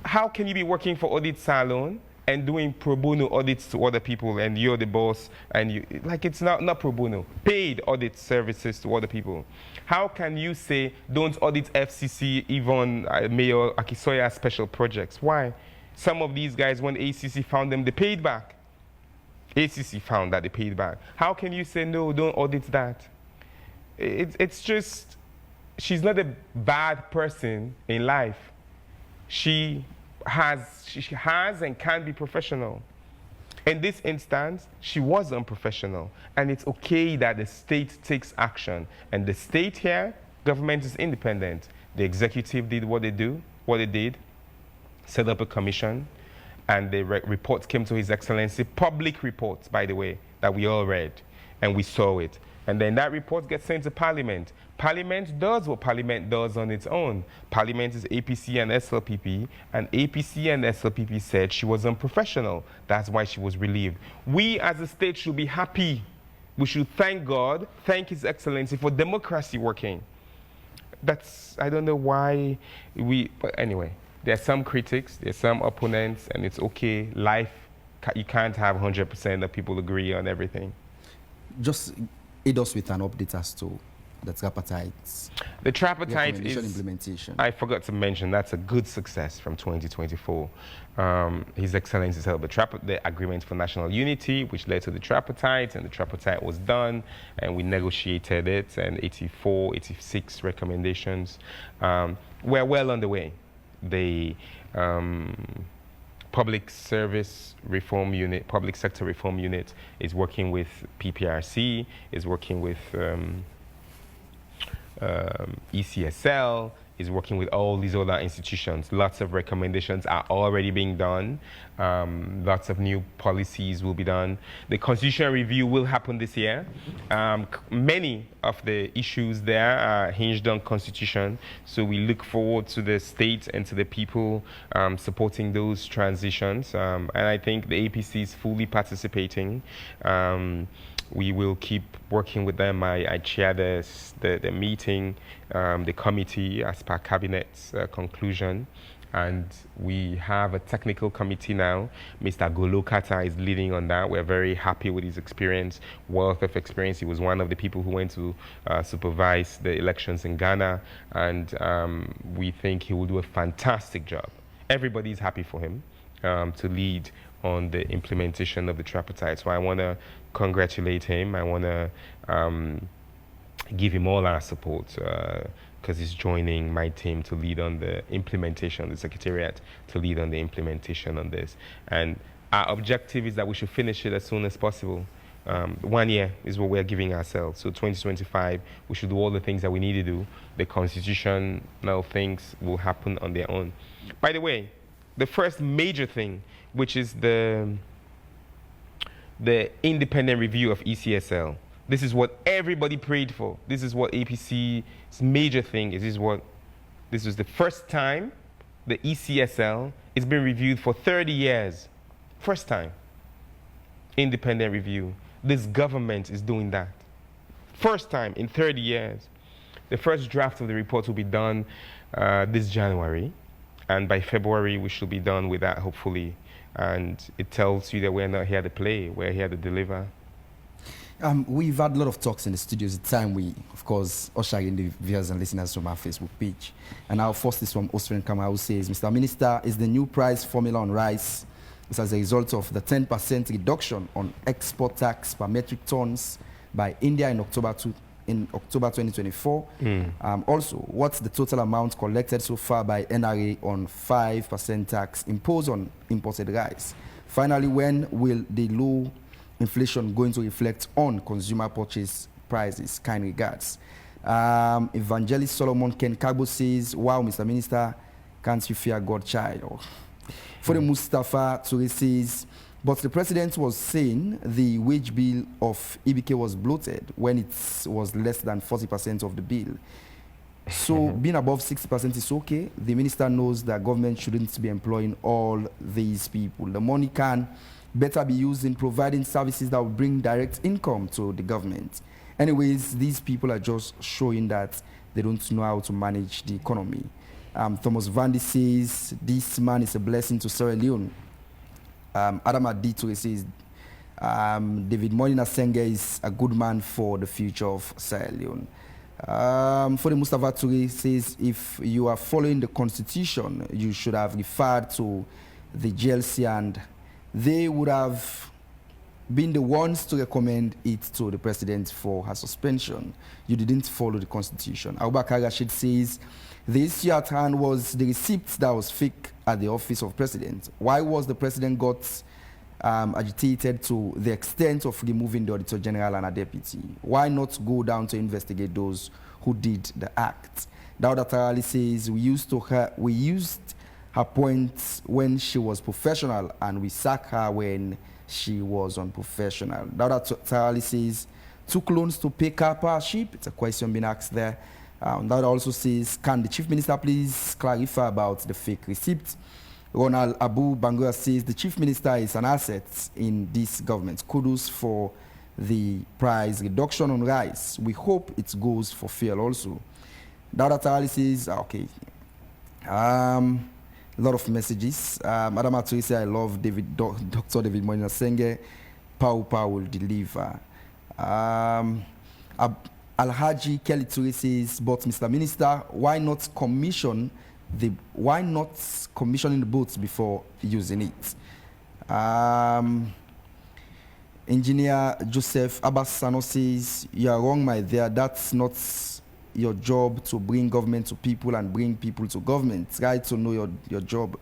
How can you be working for Audit Salon and doing pro bono audits to other people, and you're the boss, and you, like, it's not pro bono, paid audit services to other people? How can you say, don't audit FCC, even Mayor Akisoya's special projects? Why? Some of these guys, when ACC found them, they paid back. ACC found that they paid back. How can you say, no, don't audit that? It's just, she's not a bad person in life. She has and can be professional. In this instance, she was unprofessional, and it's okay that the state takes action. And the state here, government is independent. The executive did what they did, set up a commission, and the reports came to His Excellency, public reports, by the way, that we all read, and we saw it. And then that report gets sent to Parliament. Parliament does what Parliament does on its own. Parliament is APC and SLPP, and APC and SLPP said she was unprofessional. That's why she was relieved. We as a state should be happy. We should thank God, thank His Excellency for democracy working. I don't know why but anyway, there are some critics, there are some opponents, and it's okay. Life, you can't have 100% of people agree on everything. Just aid us with an update as to the tripartite. The tripartite is implementation. I forgot to mention that's a good success from 2024. His Excellency held the agreement for national unity, which led to the tripartite, and the tripartite was done, and we negotiated it, and 84, 86 recommendations. We're well on the way. The Public Sector Reform Unit is working with PPRC, is working with ECSL, is working with all these other institutions. Lots of recommendations are already being done. Lots of new policies will be done. The constitutional review will happen this year. Many of the issues there are hinged on constitution, so we look forward to the state and to the people supporting those transitions. And I think the APC is fully participating. We will keep working with them. I chair the meeting, the committee as per cabinet's conclusion. And we have a technical committee now. Mr. Golo Kata is leading on that. We're very happy with his experience, wealth of experience. He was one of the people who went to supervise the elections in Ghana. And we think he will do a fantastic job. Everybody's happy for him to lead on the implementation of the tripartite. So I want to congratulate him. I want to give him all our support because he's joining my team to lead on the implementation, the Secretariat to lead on the implementation on this. And our objective is that we should finish it as soon as possible. 1 year is what we're giving ourselves. So 2025, we should do all the things that we need to do. The constitutional things will happen on their own. By the way, the first major thing, which is the independent review of ECSL. This is what everybody prayed for. This is what APC's major thing is. This was the first time the ECSL is being reviewed for 30 years. First time. Independent review. This government is doing that. First time in 30 years. The first draft of the report will be done this January, and by February we should be done with that, hopefully. And it tells you that we're not here to play, we're here to deliver. We've had a lot of talks in the studios. It's time we, of course, usher in the viewers and listeners from our Facebook page. And our first is from Austrian Kamau, who says, Mr. Minister, is the new price formula on rice is as a result of the 10% reduction on export tax per metric tons by India in October 2024. Also, what's the total amount collected so far by NRA on 5% tax imposed on imported rice? Finally, when will the low inflation going to reflect on consumer purchase prices? Kind regards. Evangelist Solomon Ken Kagbo says, wow, Mr. Minister, can't you fear God, child? For the Mustafa Toure says, but the president was saying the wage bill of EBK was bloated when it was less than 40% of the bill. So being above 60% is okay. The minister knows that government shouldn't be employing all these people. The money can better be used in providing services that will bring direct income to the government. Anyways, these people are just showing that they don't know how to manage the economy. Thomas Vandy says, this man is a blessing to Sierra Leone. Adam Auditor says, David Molina Sengeh is a good man for the future of Sierra Leone. For the Mustafa Toure says, if you are following the constitution, you should have referred to the GLC and they would have been the ones to recommend it to the president for her suspension. You didn't follow the constitution. Abubakar Rashid says, the issue at hand was the receipt that was fake at the office of president. Why was the president got agitated to the extent of removing the Auditor General and a deputy? Why not go down to investigate those who did the act? Dauda Tarali says, we used her point when she was professional and we sacked her when she was unprofessional. Dauda Tarali says, took loans to pay car powership. It's a question being asked there. That also says, can the Chief Minister please clarify about the fake receipt? Ronald Abu Bangura says, the Chief Minister is an asset in this government. Kudos for the price reduction on rice. We hope it goes for fuel also. Dauda Tarali says, okay. A lot of messages. Madam Aturi says, I love Dr. David Molina Sengeh. Pau will deliver. Alhaji Kelly Toure says, but Mr. Minister, why not commissioning the boats before using it? Engineer Joseph Abbasano says, you are wrong, my dear. That's not your job to bring government to people and bring people to government. Try to know your job.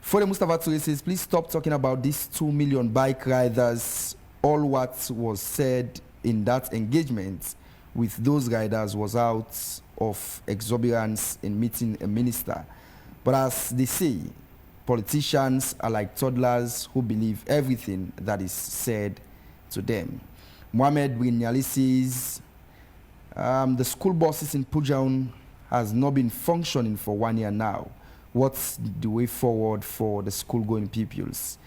For the Mustafa Toure says, please stop talking about these 2 million bike riders. All what was said in that engagement with those riders was out of exuberance in meeting a minister. But as they say, politicians are like toddlers who believe everything that is said to them. Mohamed Brignali says, the school buses in Pujaun has not been functioning for 1 year now. What's the way forward for the school-going pupils?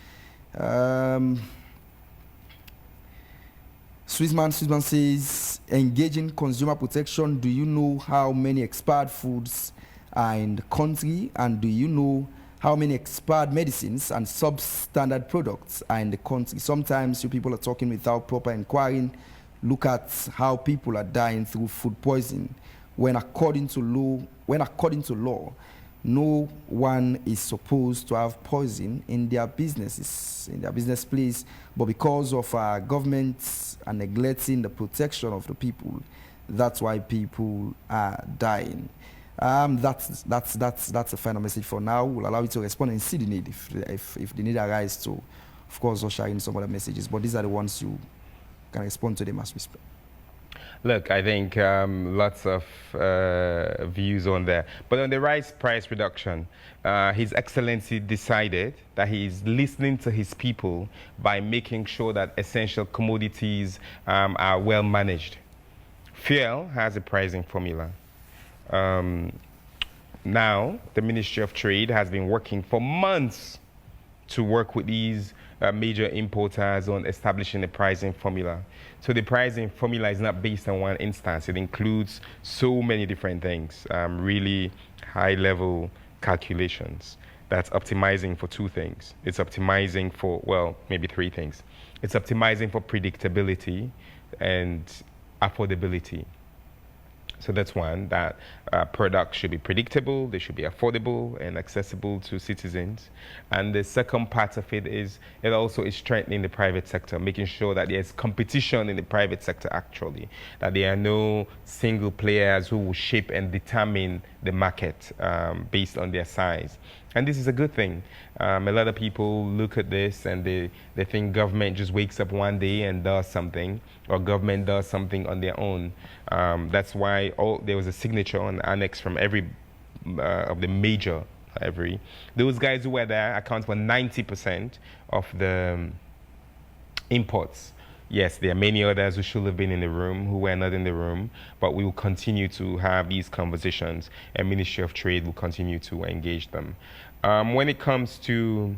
Swissman says, engaging consumer protection, do you know how many expired foods are in the country? And do you know how many expired medicines and substandard products are in the country? Sometimes you people are talking without proper inquiring. Look at how people are dying through food poisoning. When according to law, no one is supposed to have poison in their businesses, in their business place, but because of our governments are neglecting the protection of the people, that's why people are dying. That's a final message for now. We'll allow you to respond and see the need if the need arises to, of course, usher in some other messages. But these are the ones you can respond to them as we speak. Look, I think lots of views on there. But on the rice price reduction, His Excellency decided that he is listening to his people by making sure that essential commodities are well managed. Fuel has a pricing formula. Now, the Ministry of Trade has been working for months to work with these major importers on establishing a pricing formula. So the pricing formula is not based on one instance. It includes so many different things, really high-level calculations that's optimizing for two things. It's optimizing for, well, maybe three things. It's optimizing for predictability and affordability. So that's one, that products should be predictable, they should be affordable and accessible to citizens. And the second part of it is, it also is strengthening the private sector, making sure that there's competition in the private sector actually, that there are no single players who will shape and determine the market based on their size. And this is a good thing. A lot of people look at this and they think government just wakes up one day and does something, or government does something on their own. That's why there was a signature on the annex from every of the major, those guys who were there account for 90% of the imports. Yes, there are many others who should have been in the room who were not in the room, but we will continue to have these conversations, and Ministry of Trade will continue to engage them. When it comes to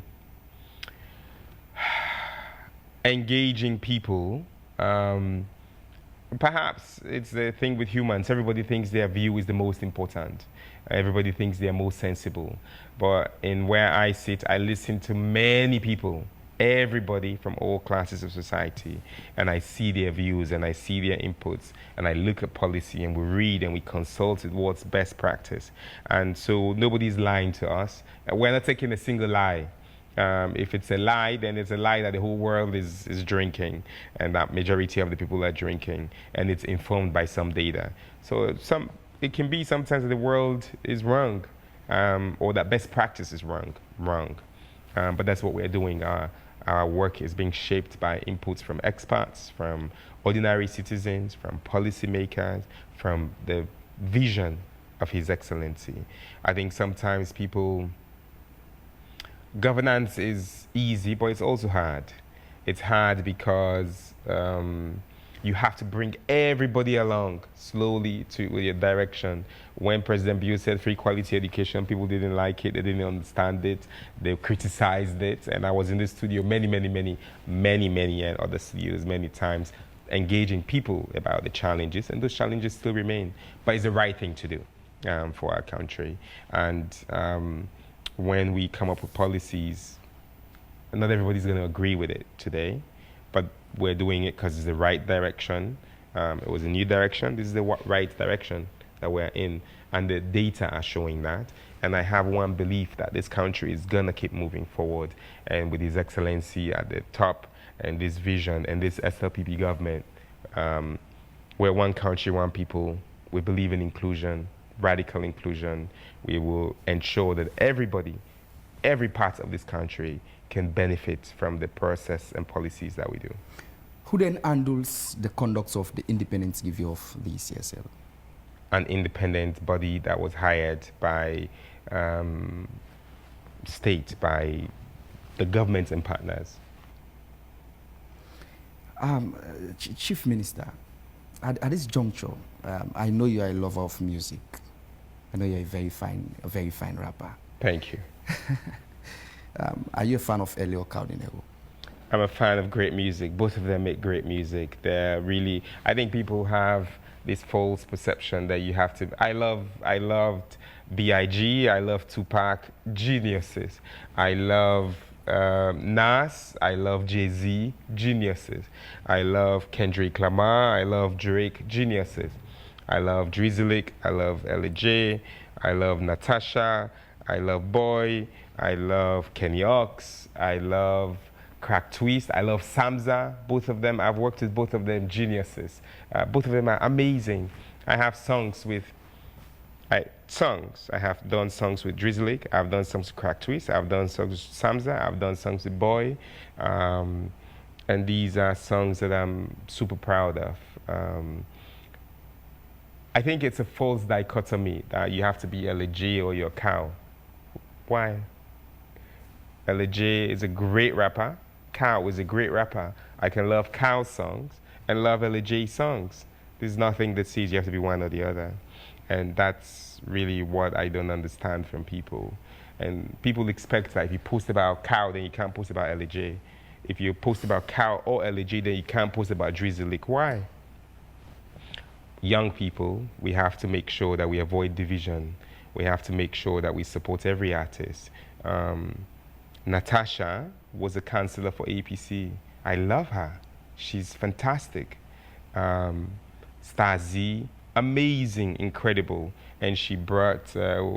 engaging people, perhaps it's the thing with humans. Everybody thinks their view is the most important. Everybody thinks they're most sensible. But in where I sit, I listen to many people, everybody from all classes of society, and I see their views and I see their inputs, and I look at policy and we read and we consult with what's best practice. And so nobody's lying to us. We're not taking a single lie. If it's a lie, then it's a lie that the whole world is drinking, and that majority of the people are drinking, and it's informed by some data. So it can be sometimes that the world is wrong, or that best practice is wrong. But that's what we're doing. Our work is being shaped by inputs from experts, from ordinary citizens, from policymakers, from the vision of His Excellency. I think sometimes governance is easy, but it's also hard. It's hard because you have to bring everybody along slowly to your direction. When President Bill said free quality education, people didn't like it, they didn't understand it, they criticized it, and I was in the studio many, and other studios many times, engaging people about the challenges, and those challenges still remain. But it's the right thing to do for our country. And when we come up with policies, not everybody's going to agree with it today, but we're doing it because it's the right direction. It was a new direction. This is the right direction that we're in, and the data are showing that. And I have one belief that this country is going to keep moving forward, and with His Excellency at the top, and this vision, and this SLPP government, we're one country, one people. We believe in inclusion, radical inclusion. We will ensure that everybody, every part of this country can benefit from the process and policies that we do. Who then handles the conduct of the independence review of the ECSL? An independent body that was hired by state, by the government and partners. Chief Minister, at this juncture, I know you are a lover of music. I know you're a very fine rapper. Thank you. Are you a fan of Elio Cardinero? I'm a fan of great music. Both of them make great music. They're really, I think people have this false perception that you have to, I loved B.I.G., I love Tupac, geniuses. I love Nas, I love Jay-Z, geniuses. I love Kendrick Lamar, I love Drake, geniuses. I love Drizzlick, I love L.J., I love Natasha, I love Boy, I love Kenny Ox, I love Crack Twist, I love Samza, both of them. I've worked with both of them, geniuses. Both of them are amazing. I have songs with, I have done songs with Drizzlick, I've done songs with Crack Twist, I've done songs with Samza, I've done songs with Boy, and these are songs that I'm super proud of. I think it's a false dichotomy that you have to be L.J. or you're a cow. Why? L.J. is a great rapper. Cow is a great rapper. I can love Cow songs and love L.J. songs. There's nothing that says you have to be one or the other. And that's really what I don't understand from people. And people expect that if you post about cow, then you can't post about LAJ. If you post about cow or LAJ, then you can't post about Drizzly. Why? Young people, we have to make sure that we avoid division. We have to make sure that we support every artist. Natasha was a counselor for APC. I love her. She's fantastic. Stasi, amazing, incredible. And she brought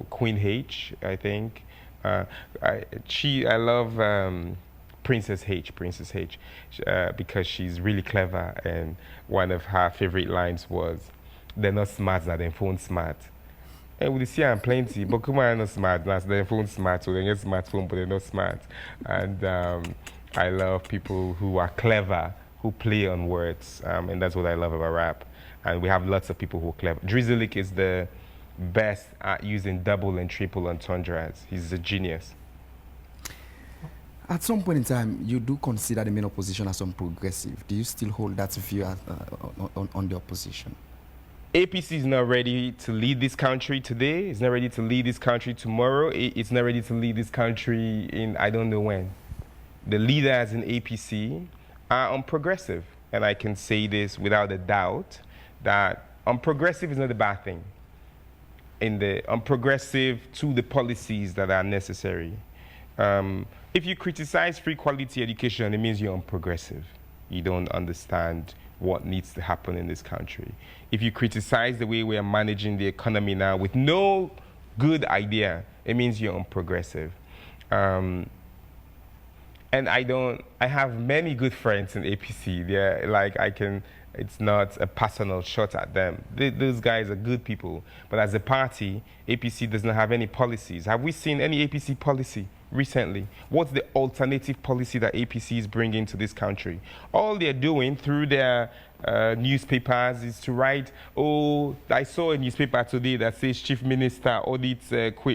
Queen H, I think. I love Princess H, because she's really clever. And one of her favorite lines was, "They're not smart, now they're phone smart." And we see I'm plenty, but come on, not smart, now they're phone smart, so they get smartphone, but they're not smart. And I love people who are clever, who play on words, and that's what I love about rap. And we have lots of people who are clever. Drizzly is the best at using double and triple entendres. He's a genius. At some point in time, you do consider the main opposition as progressive. Do you still hold that view on the opposition? APC is not ready to lead this country today. It's not ready to lead this country tomorrow. It's not ready to lead this country in I don't know when. The leaders in APC are unprogressive. And I can say this without a doubt, that unprogressive is not a bad thing. Unprogressive to the policies that are necessary. If you criticize free quality education, it means you're unprogressive. You don't understand what needs to happen in this country. If you criticize the way we are managing the economy now with no good idea, it means you're unprogressive. And I have many good friends in APC. They're like, it's not a personal shot at them. Those guys are good people. But as a party, APC does not have any policies. Have we seen any APC policy recently? What's the alternative policy that APC is bringing to this country? All they're doing through their newspapers is to write, "Oh, I saw a newspaper today that says Chief Minister audits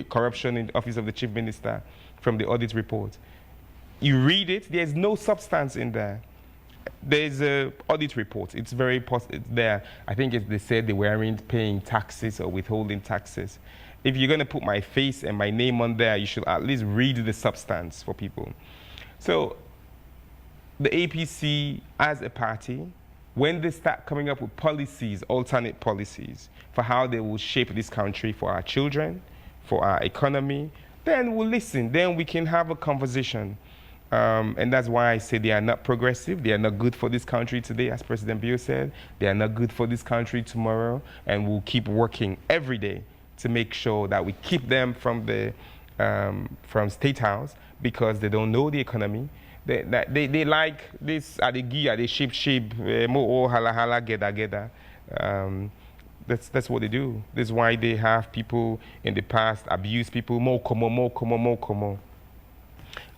corruption in the Office of the Chief Minister," from the audit report. You read it, there's no substance in there. There's an audit report. It's very it's there. I think they said they weren't paying taxes or withholding taxes. If you're going to put my face and my name on there, you should at least read the substance for people. So the APC as a party, when they start coming up with policies, alternate policies, for how they will shape this country for our children, for our economy, then we'll listen. Then we can have a conversation. And that's why I say they are not progressive. They are not good for this country today, as President Bio said. They are not good for this country tomorrow. And we'll keep working every day to make sure that we keep them from the State House, because they don't know the economy. They like this, they shape, more hala geda. That's what they do. That's why they have people in the past abuse people, more como.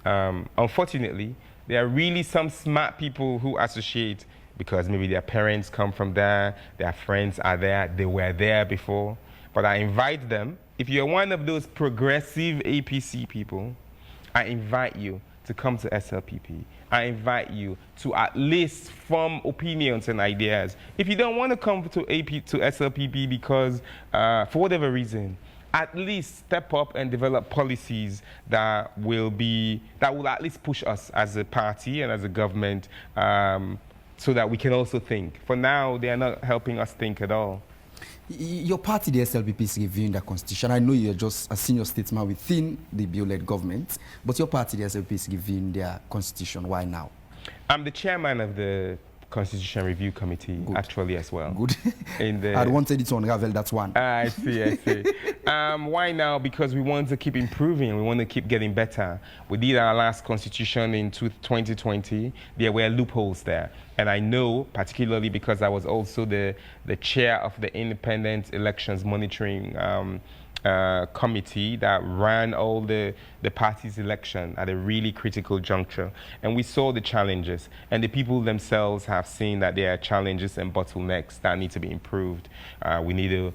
Unfortunately, there are really some smart people who associate because maybe their parents come from there, their friends are there, they were there before. But I invite them, if you're one of those progressive APC people, I invite you to come to SLPP. I invite you to at least form opinions and ideas. If you don't want to come to SLPP because, for whatever reason, at least step up and develop policies that will at least push us as a party and as a government, so that we can also think. For now, they are not helping us think at all. Your party, the SLPP, is reviewing the constitution. I know you're just a senior statesman within the Bio-led government, but your party, the SLPP, is reviewing their constitution. Why now? I'm the chairman of the Constitution Review Committee. Good. Actually as well. Good. I wanted it to unravel, that's one. I see. Why now? Because we want to keep improving. We want to keep getting better. We did our last constitution in 2020. There were loopholes there. And I know, particularly because I was also the chair of the Independent Elections Monitoring Committee that ran all the party's election at a really critical juncture. And we saw the challenges. And the people themselves have seen that there are challenges and bottlenecks that need to be improved. We need to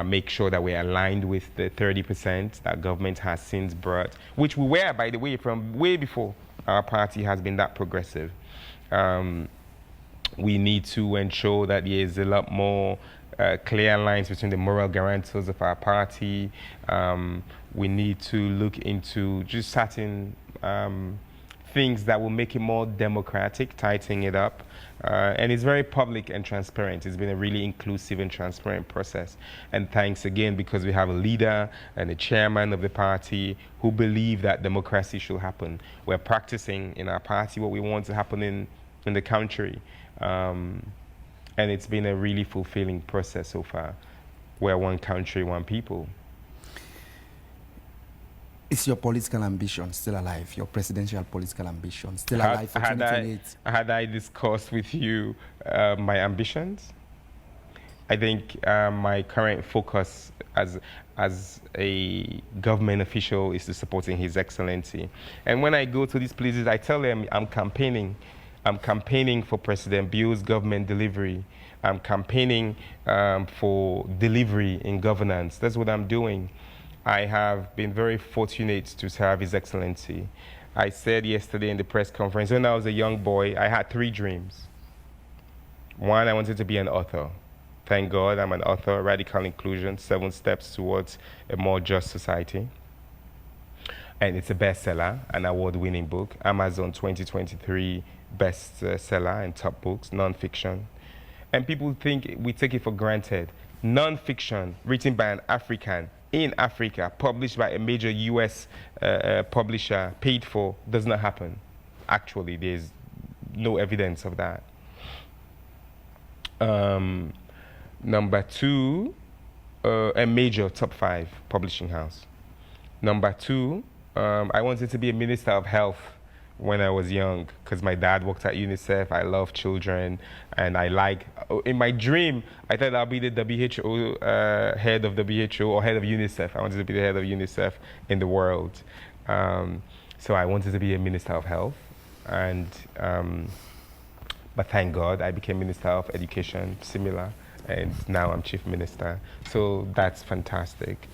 make sure that we're aligned with the 30% that government has since brought, which we were, by the way, from way before our party has been that progressive. We need to ensure that there is a lot more clear lines between the moral guarantors of our party. we need to look into just certain things that will make it more democratic, tighten it up. And it's very public and transparent. It's been a really inclusive and transparent process. And thanks again, because we have a leader and a chairman of the party who believe that democracy should happen. We're practicing in our party what we want to happen in the country. And it's been a really fulfilling process so far. We're one country, one people. Is your political ambition still alive? Your presidential political ambition still alive for 2028? Had I discussed with you my ambitions? I think my current focus as a government official is to supporting His Excellency. And when I go to these places, I tell them I'm campaigning. I'm campaigning for President Bio's government delivery. I'm campaigning for delivery in governance. That's what I'm doing. I have been very fortunate to serve His Excellency. I said yesterday in the press conference, when I was a young boy, I had 3 dreams. One, I wanted to be an author. Thank God I'm an author, Radical Inclusion, 7 Steps Towards a More Just Society. And it's a bestseller, an award-winning book, Amazon 2023 bestseller and top books, non-fiction. And people think we take it for granted. Non-fiction, written by an African, in Africa, published by a major US publisher, paid for, does not happen. Actually, there's no evidence of that. Number 2, a major top 5 publishing house. Number 2, I wanted to be a minister of health when I was young, because my dad worked at UNICEF. I love children, and in my dream, I thought I'll be the WHO, head of WHO or head of UNICEF. I wanted to be the head of UNICEF in the world. So I wanted to be a minister of health, and but thank God I became Minister of Education, similar, and now I'm Chief Minister. So that's fantastic.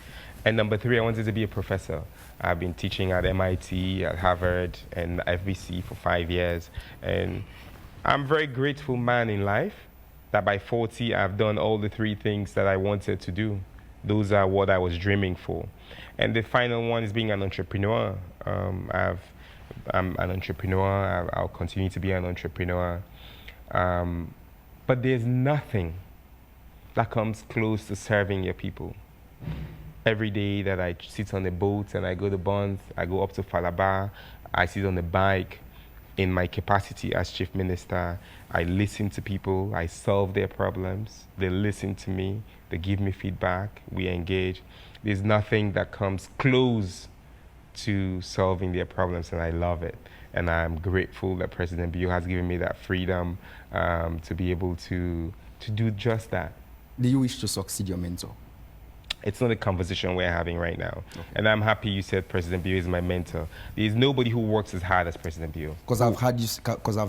And number 3, I wanted to be a professor. I've been teaching at MIT, at Harvard, and FBC for 5 years. And I'm a very grateful man in life that by 40, I've done all the 3 things that I wanted to do. Those are what I was dreaming for. And the final one is being an entrepreneur. I'm an entrepreneur. I'll continue to be an entrepreneur. But there's nothing that comes close to serving your people. Every day that I sit on the boat and I go to Bonds, I go up to Falaba, I sit on the bike. In my capacity as Chief Minister, I listen to people, I solve their problems, they listen to me, they give me feedback, we engage. There's nothing that comes close to solving their problems, and I love it. And I'm grateful that President Bio has given me that freedom to be able to do just that. Do you wish to succeed your mentor? It's not a conversation we're having right now. Okay. And I'm happy you said President Bio is my mentor. There's nobody who works as hard as President Bio. Because I've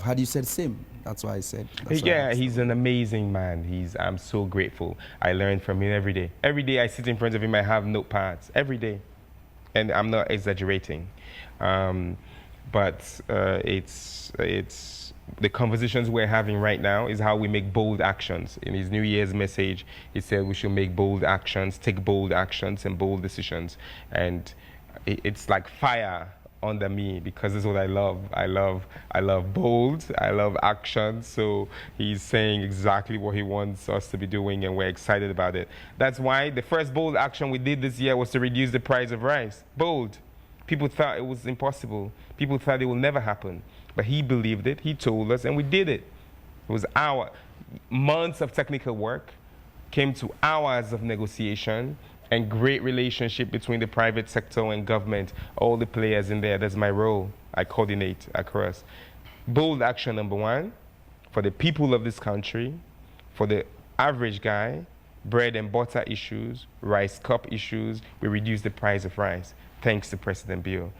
heard you said same. That's why I said. Yeah, he's an amazing man. I'm so grateful. I learn from him every day. Every day I sit in front of him, I have notepads. Every day. And I'm not exaggerating. But it's the conversations we're having right now is how we make bold actions. In his New Year's message, he said we should make bold actions, take bold actions and bold decisions. And it's like fire under me, because this is what I love. I love bold, I love action. So he's saying exactly what he wants us to be doing, and we're excited about it. That's why the first bold action we did this year was to reduce the price of rice. Bold. People thought it was impossible. People thought it will never happen. But he believed it, he told us, and we did it. It was months of technical work, came to hours of negotiation, and great relationship between the private sector and government, all the players in there. That's my role. I coordinate across. Bold action number 1, for the people of this country, for the average guy, bread and butter issues, rice cup issues, we reduce the price of rice, thanks to President Bio.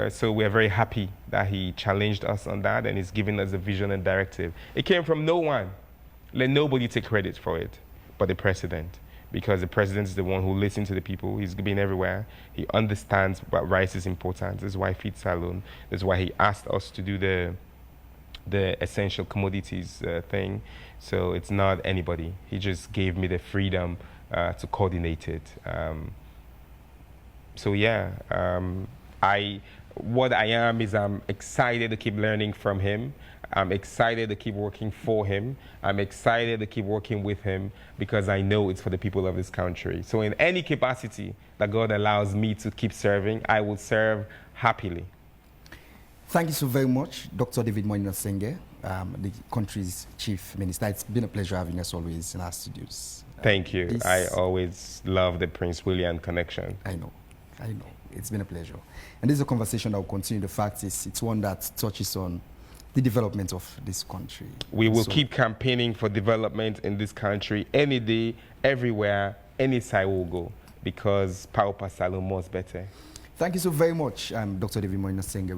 So we're very happy that he challenged us on that, and he's given us a vision and directive. It came from no one. Let nobody take credit for it but the president, because the president is the one who listens to the people. He's been everywhere. He understands what rice is important. That's why Feed Salon. That's why he asked us to do the essential commodities thing. So it's not anybody. He just gave me the freedom to coordinate it. So yeah, what I am is I'm excited to keep learning from him. I'm excited to keep working for him. I'm excited to keep working with him because I know it's for the people of this country. So in any capacity that God allows me to keep serving, I will serve happily. Thank you so very much, Dr. David Moinina Sengeh, the country's chief minister. It's been a pleasure having us always in our studios. Thank you. I always love the Prince William connection. I know. It's been a pleasure. And this is a conversation that will continue. The fact is, it's one that touches on the development of this country. We will keep campaigning for development in this country any day, everywhere, any side we'll go, because Paupa Salomon is better. Thank you so very much, Dr. David Moinina Sengeh.